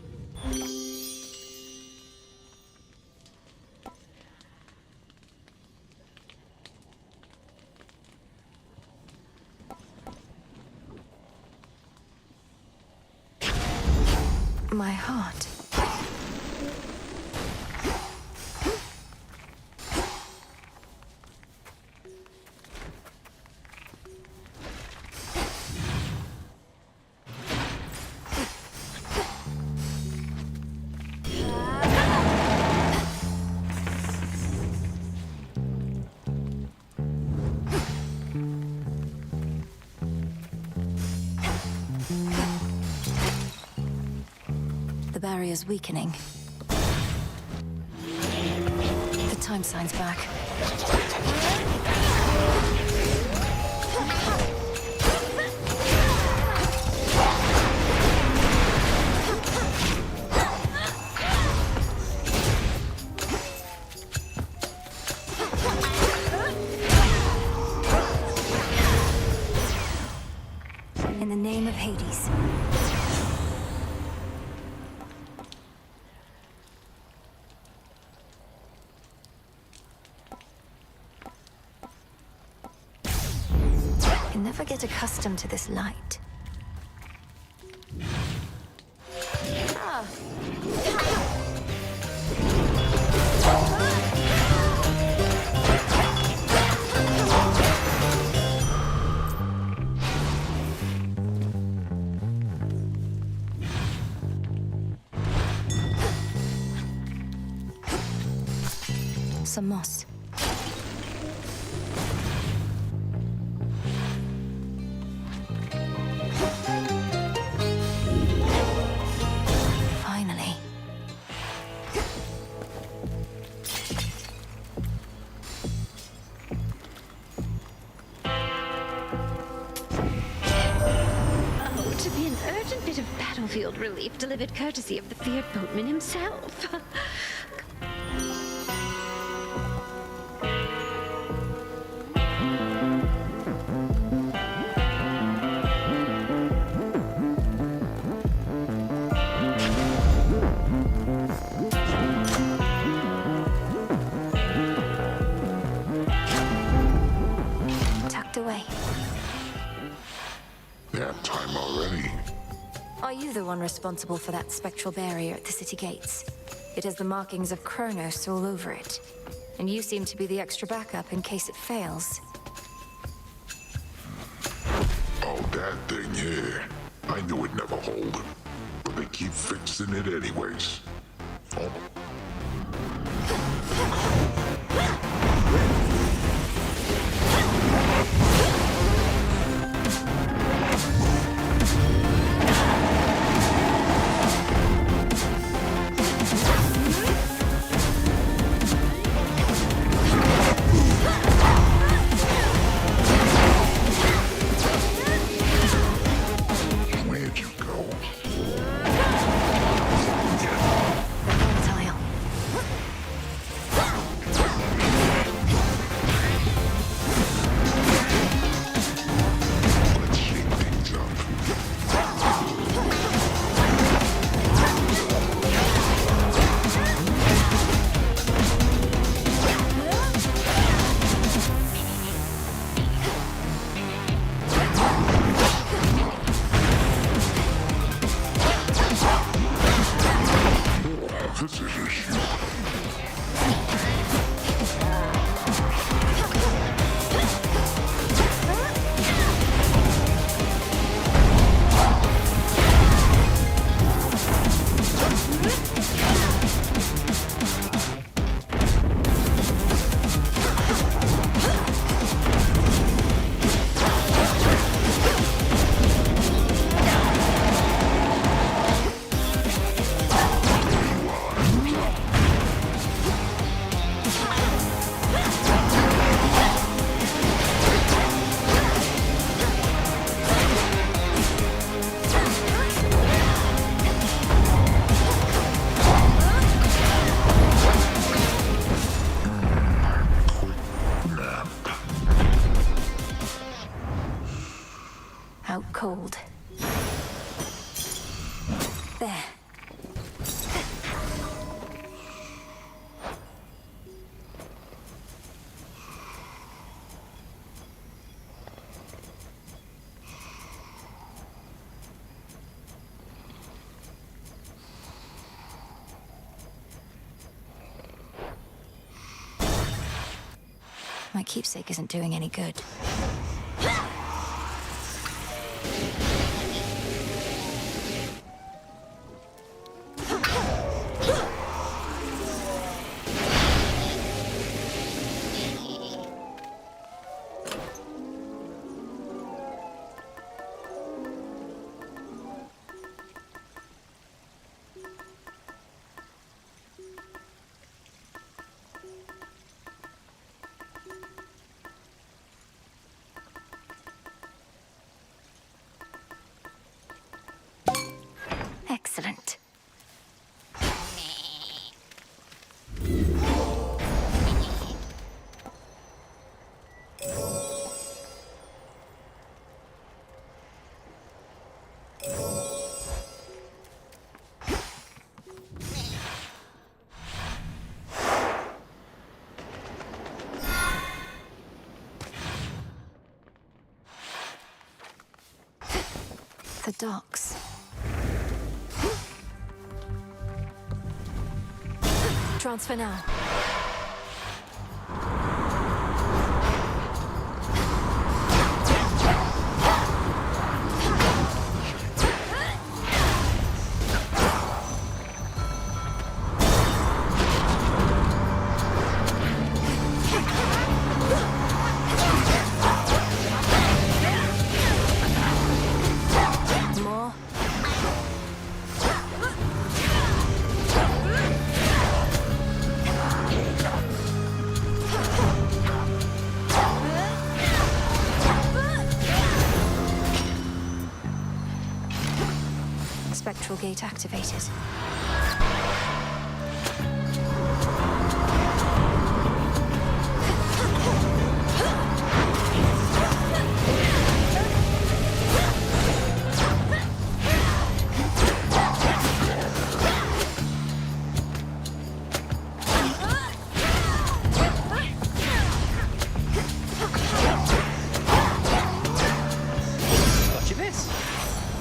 My heart. The barrier's weakening. The time sign's back. In the name of Hades. I never get accustomed to this light. Ah. Some moss. Finally. Oh, to be an urgent bit of battlefield relief delivered courtesy of the feared boatman himself. responsible for that spectral barrier at the city gates. It has the markings of Kronos all over it. And you seem to be the extra backup in case it fails. Oh, that thing here. I knew it'd never hold. But they keep fixing it anyways. Oh. Where'd you go? Tile. Let's shake things up. This is a shoot. Out cold. There. My keepsake isn't doing any good. Excellent. The docks. Transfer now. More. Spectral gate activated. What you miss?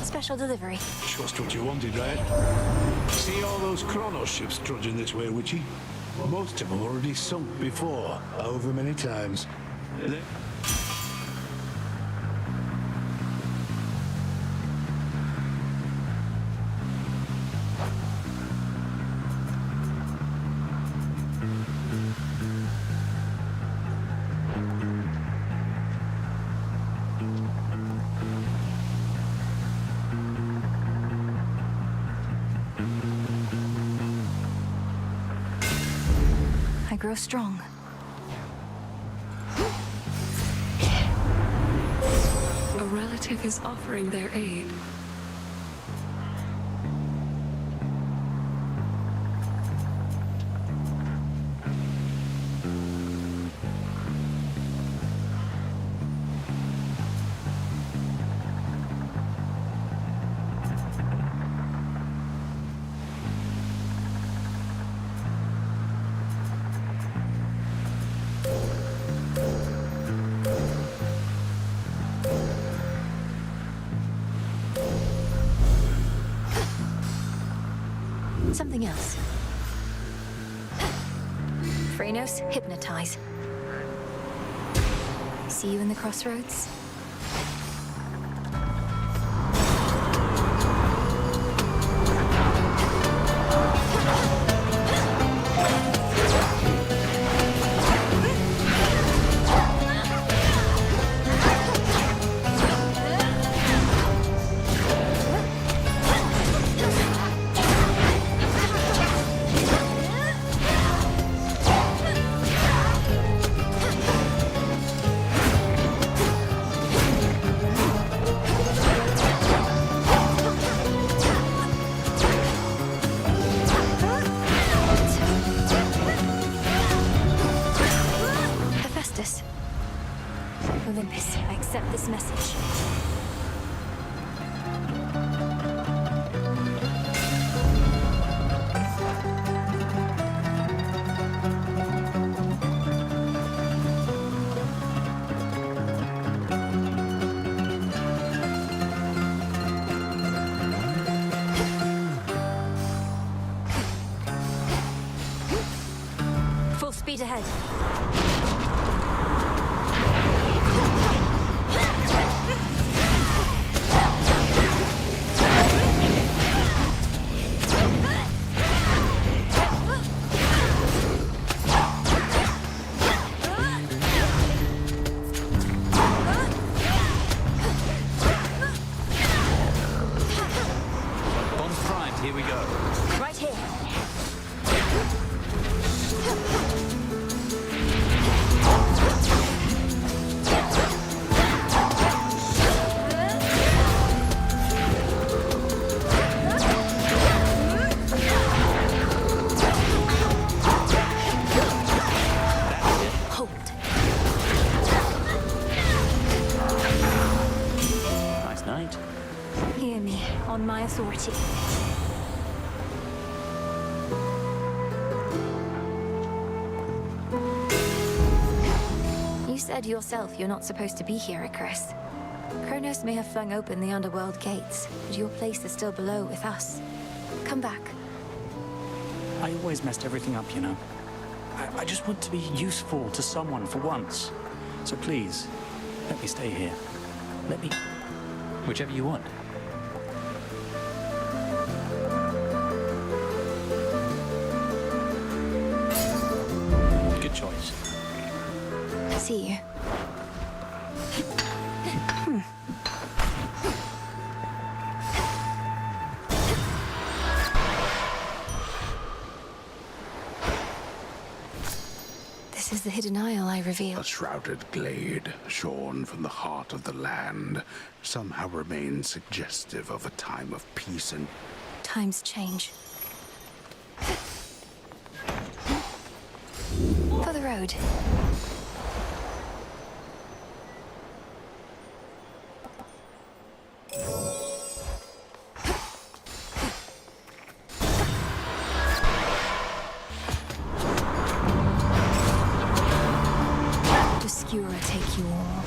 Special delivery. Sure. just what you wanted, right? See all those Kronos ships trudging this way, Witchy? Most of them already sunk before, however many times. I grow strong. A relative is offering their aid. Something else. Phrenos, hypnotize. See you in the crossroads? Olympus, I accept this message. Full speed ahead. Here we go. Right here. Hold. Nice night. Hear me, on my authority. You said yourself you're not supposed to be here, Icarus. Kronos may have flung open the underworld gates, but your place is still below with us. Come back. I always messed everything up, you know. I just want to be useful to someone for once. So please, let me stay here. Let me... whichever you want. Good choice. See you. This is the hidden isle I revealed. A shrouded glade, shorn from the heart of the land, somehow remains suggestive of a time of peace and... Times change. For the road. Obscura take you all.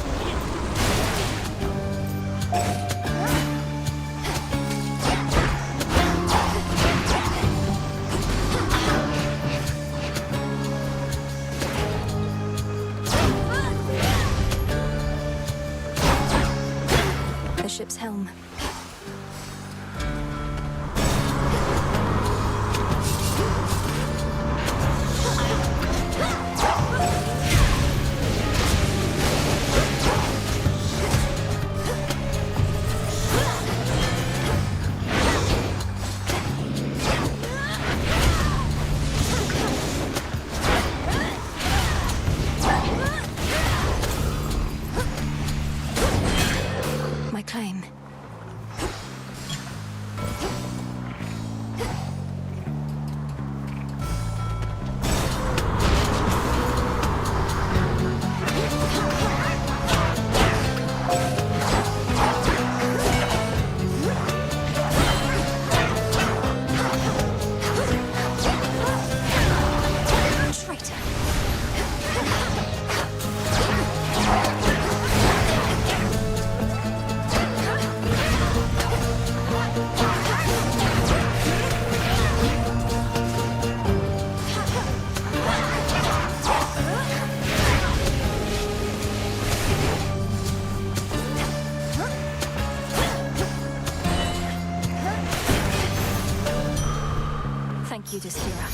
Thank you, Dystira.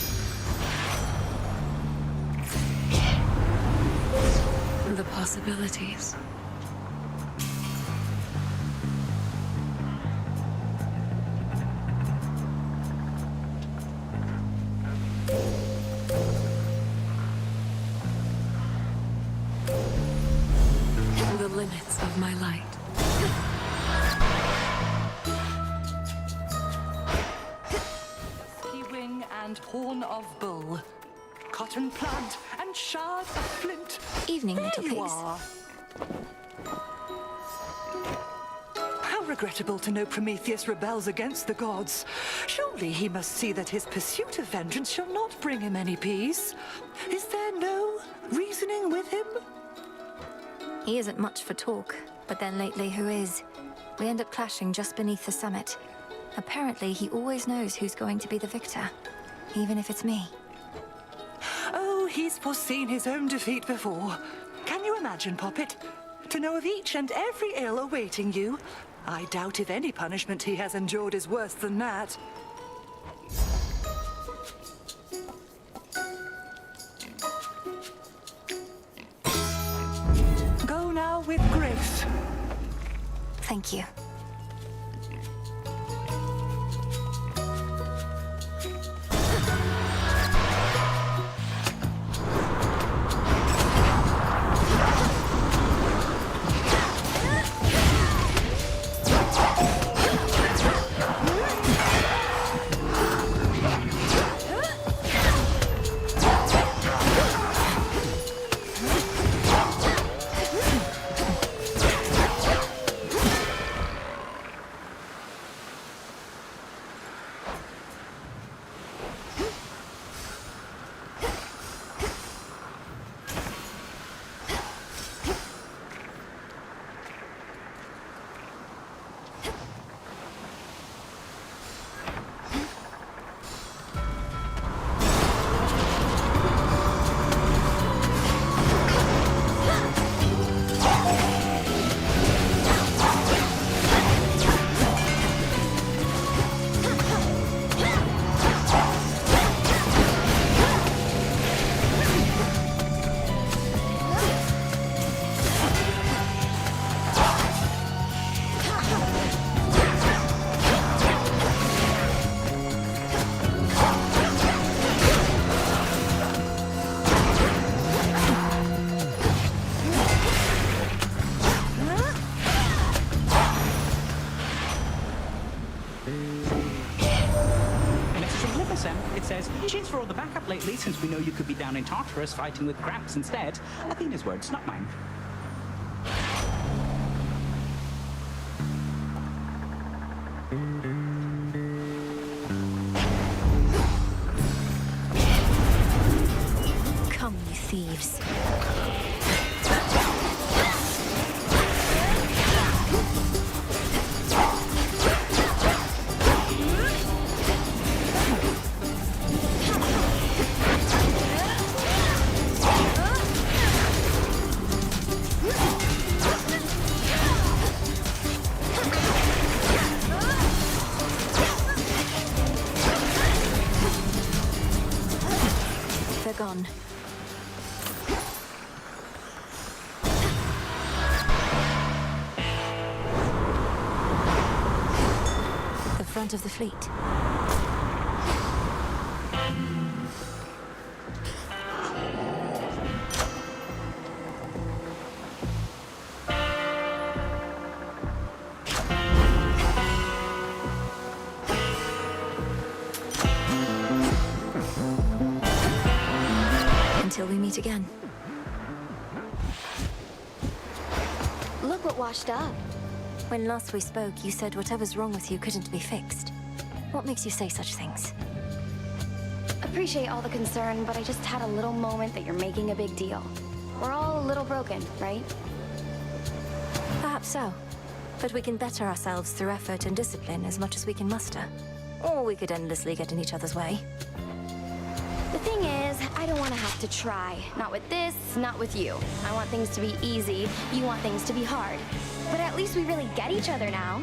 The possibilities. The limits of my light. Wing and horn of bull, cotton plant and shard of flint. Evening, There little you pigs. are. How regrettable to know Prometheus rebels against the gods. Surely he must see that his pursuit of vengeance shall not bring him any peace. Is there no reasoning with him? He isn't much for talk, but then lately who is? We end up clashing just beneath the summit. Apparently, he always knows who's going to be the victor, even if it's me. Oh, he's foreseen his own defeat before. Can you imagine, Poppet? To know of each and every ill awaiting you? I doubt if any punishment he has endured is worse than that. Go now with grace. Thank you. It says, cheers for all the backup lately, since we know you could be down in Tartarus fighting with Gramps instead. Athena's words, not mine. Come, you thieves. They're gone. The front of the fleet. Until we meet again. Look what washed up. When last we spoke, you said whatever's wrong with you couldn't be fixed. What makes you say such things? Appreciate all the concern, but I just had a little moment that you're making a big deal. We're all a little broken, right? Perhaps so. But we can better ourselves through effort and discipline as much as we can muster. Or we could endlessly get in each other's way. The thing is, I don't want to have to try. Not with this, not with you. I want things to be easy. You want things to be hard. But at least we really get each other now.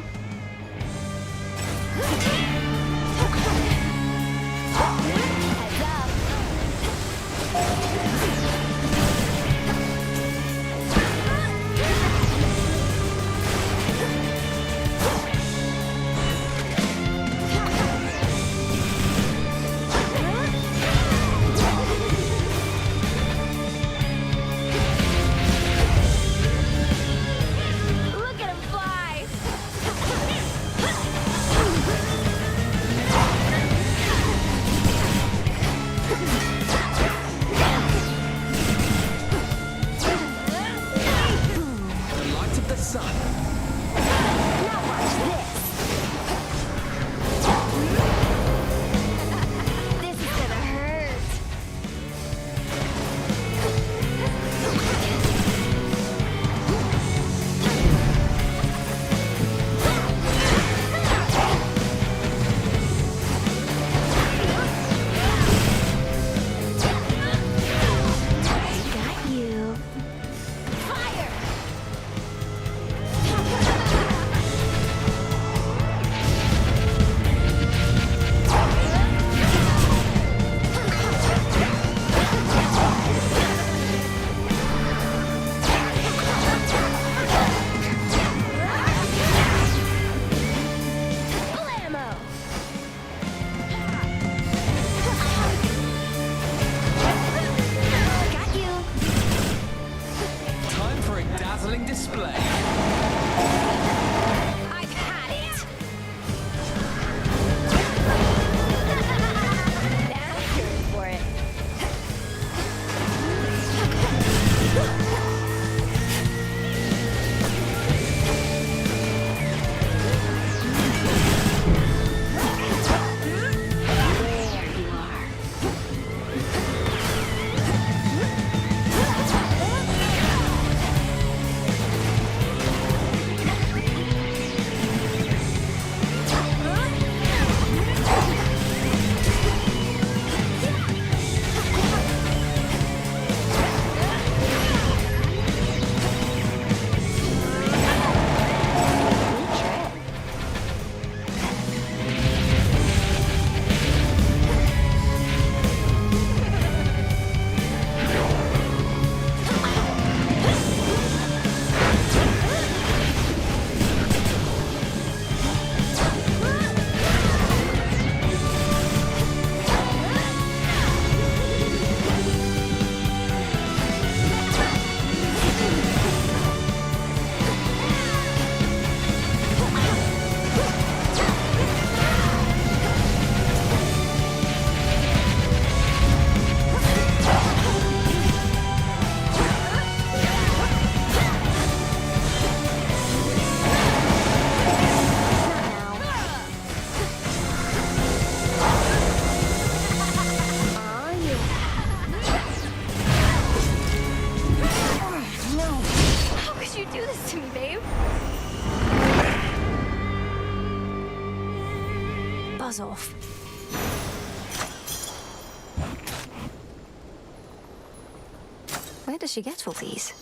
Where does she get all these?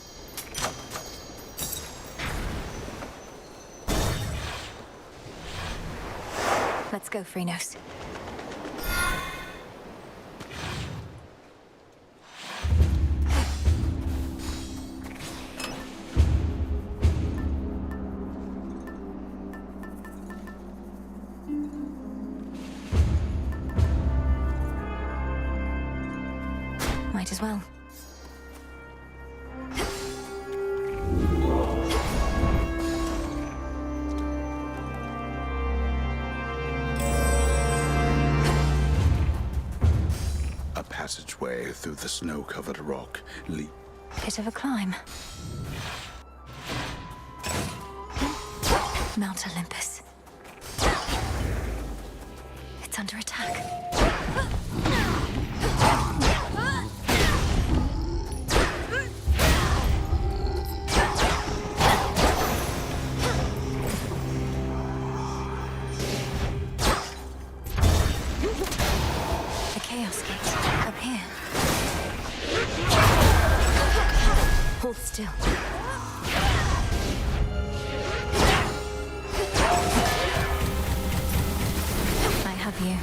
Let's go, Phrynos. Might as well. A passageway through the snow-covered rock Bit of a climb. Mount Olympus. It's under attack. The Chaos Gate, up here. Hold still. I have you.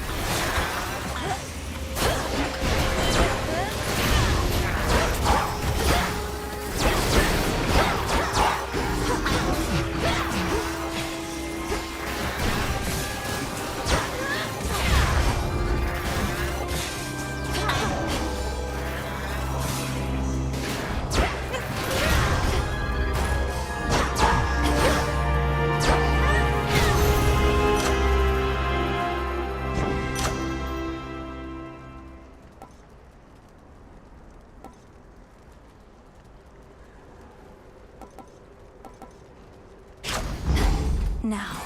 Now.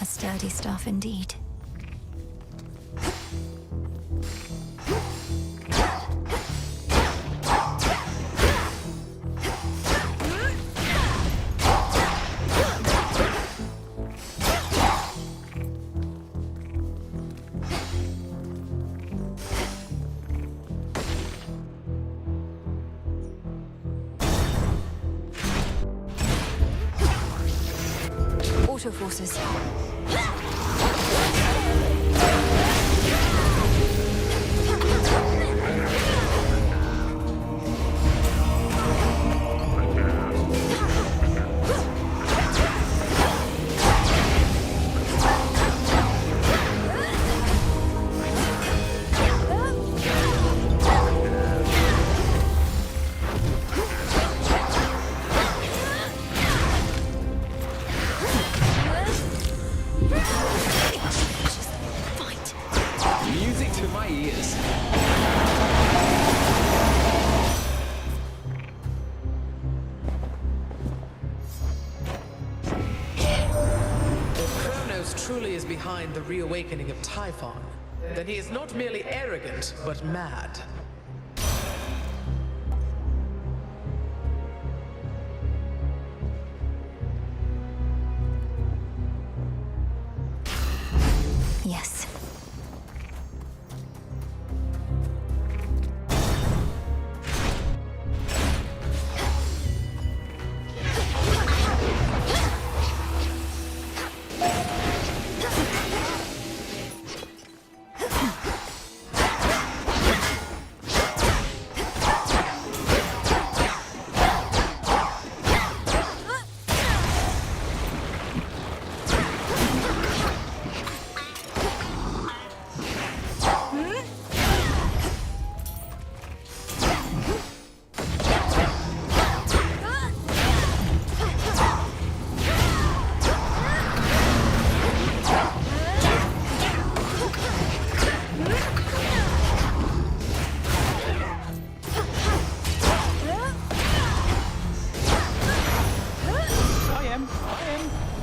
Sturdy stuff indeed. Auto forces. Music to my ears. If Kronos truly is behind the reawakening of Typhon, then he is not merely arrogant, but mad. Yes.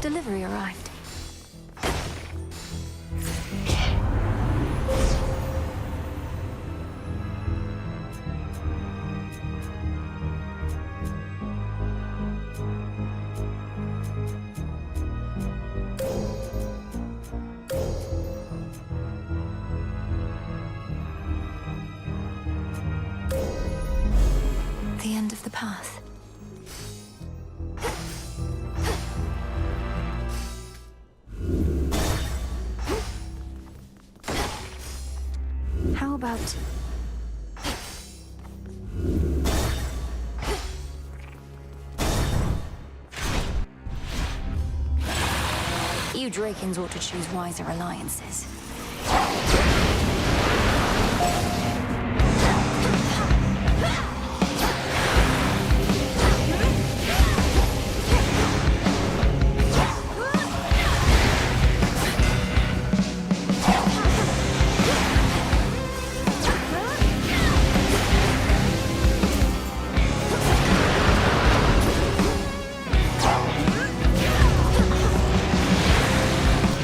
Delivery arrived. The end of the path. How about... You Drakens ought to choose wiser alliances.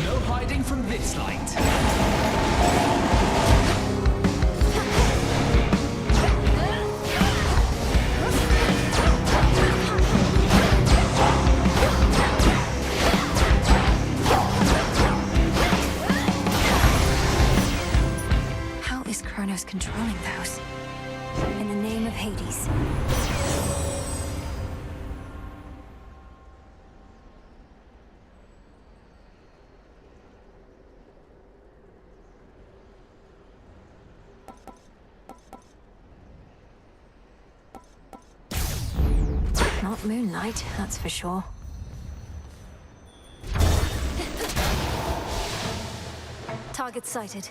No hiding from this light. How is Kronos controlling those? In the name of Hades. Not moonlight, that's for sure. Target sighted.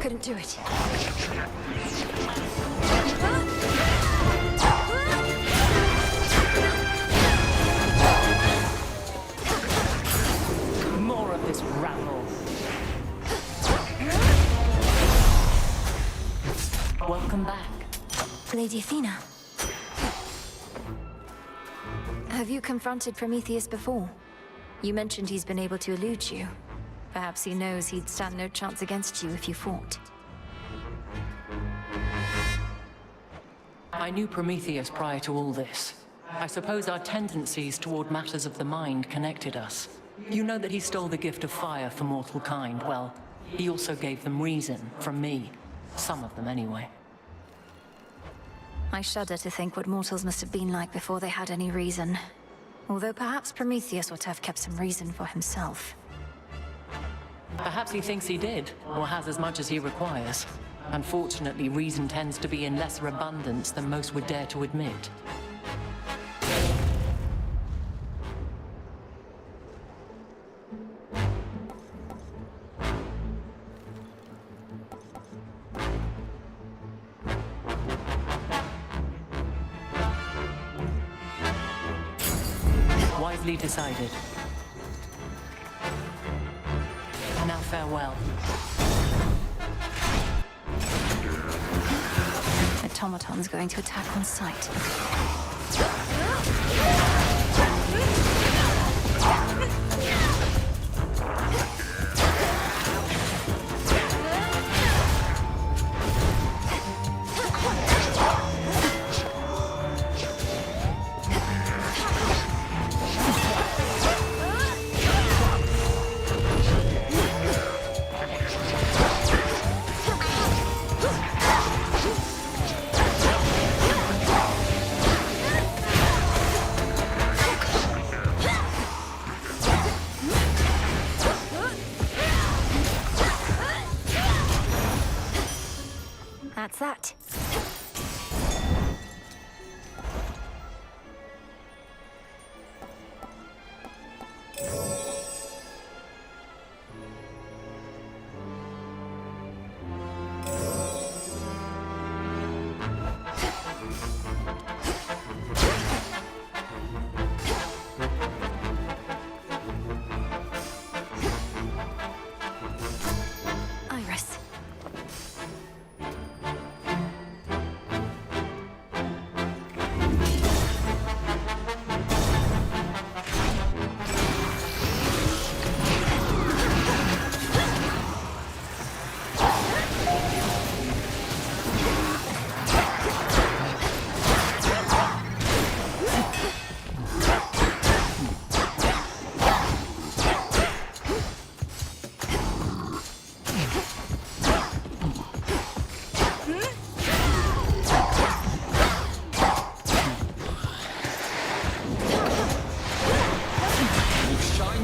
Couldn't do it. More of this rabble. Welcome back. Lady Athena. Have you confronted Prometheus before? You mentioned he's been able to elude you. Perhaps he knows he'd stand no chance against you if you fought. I knew Prometheus prior to all this. I suppose our tendencies toward matters of the mind connected us. You know that he stole the gift of fire for mortal kind. Well, he also gave them reason from me. Some of them, anyway. I shudder to think what mortals must have been like before they had any reason. Although perhaps Prometheus ought to have kept some reason for himself. Perhaps he thinks he did, or has as much as he requires. Unfortunately, reason tends to be in lesser abundance than most would dare to admit. Wisely decided. Now farewell. Automaton's going to attack on sight. That's that. Iris.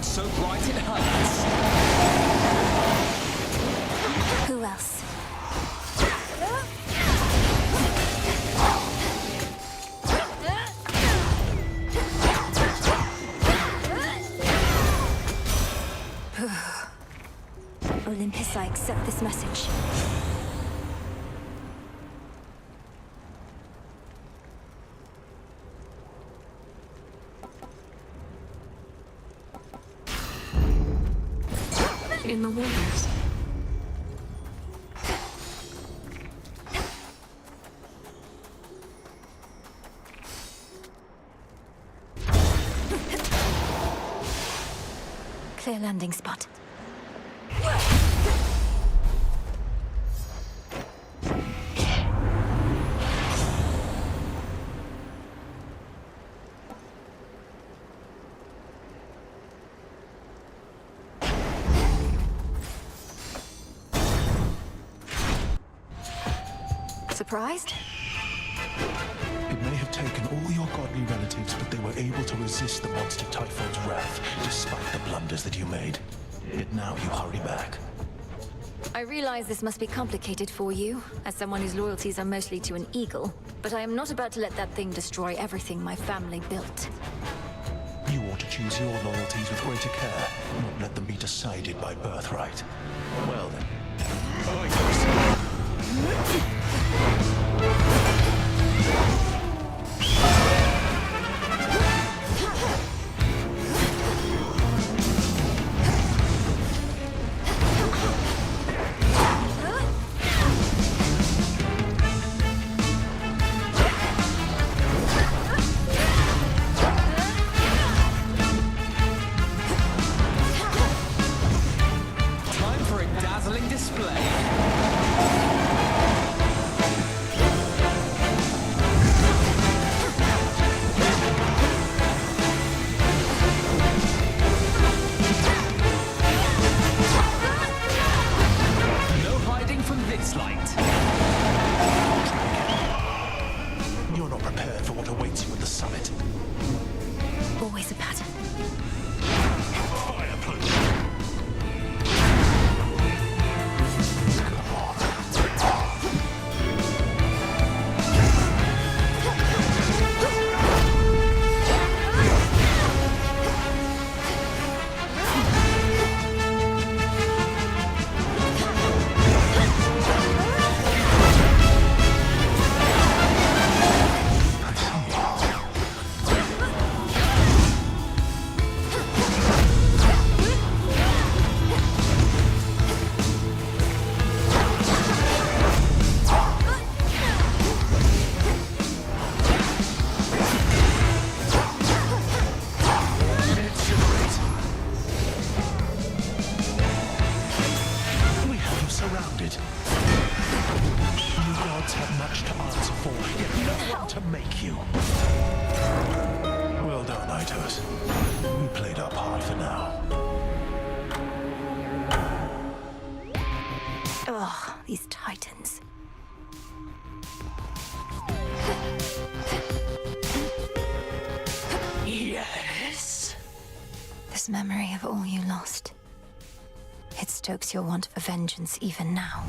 So bright it hurts. Who else? Olympus, I accept this message. In the waters. Clear landing spot. Surprised? It may have taken all your godly relatives, but they were able to resist the monster Typhon's wrath, despite the blunders that you made. Yet now you hurry back. I realize this must be complicated for you, as someone whose loyalties are mostly to an eagle, but I am not about to let that thing destroy everything my family built. You ought to choose your loyalties with greater care, not let them be decided by birthright. Well then. Time for a dazzling display. want to make you. Well done, Itos. We played our part for now. Ugh, these titans. Yes. This memory of all you lost. It stokes your want for vengeance even now.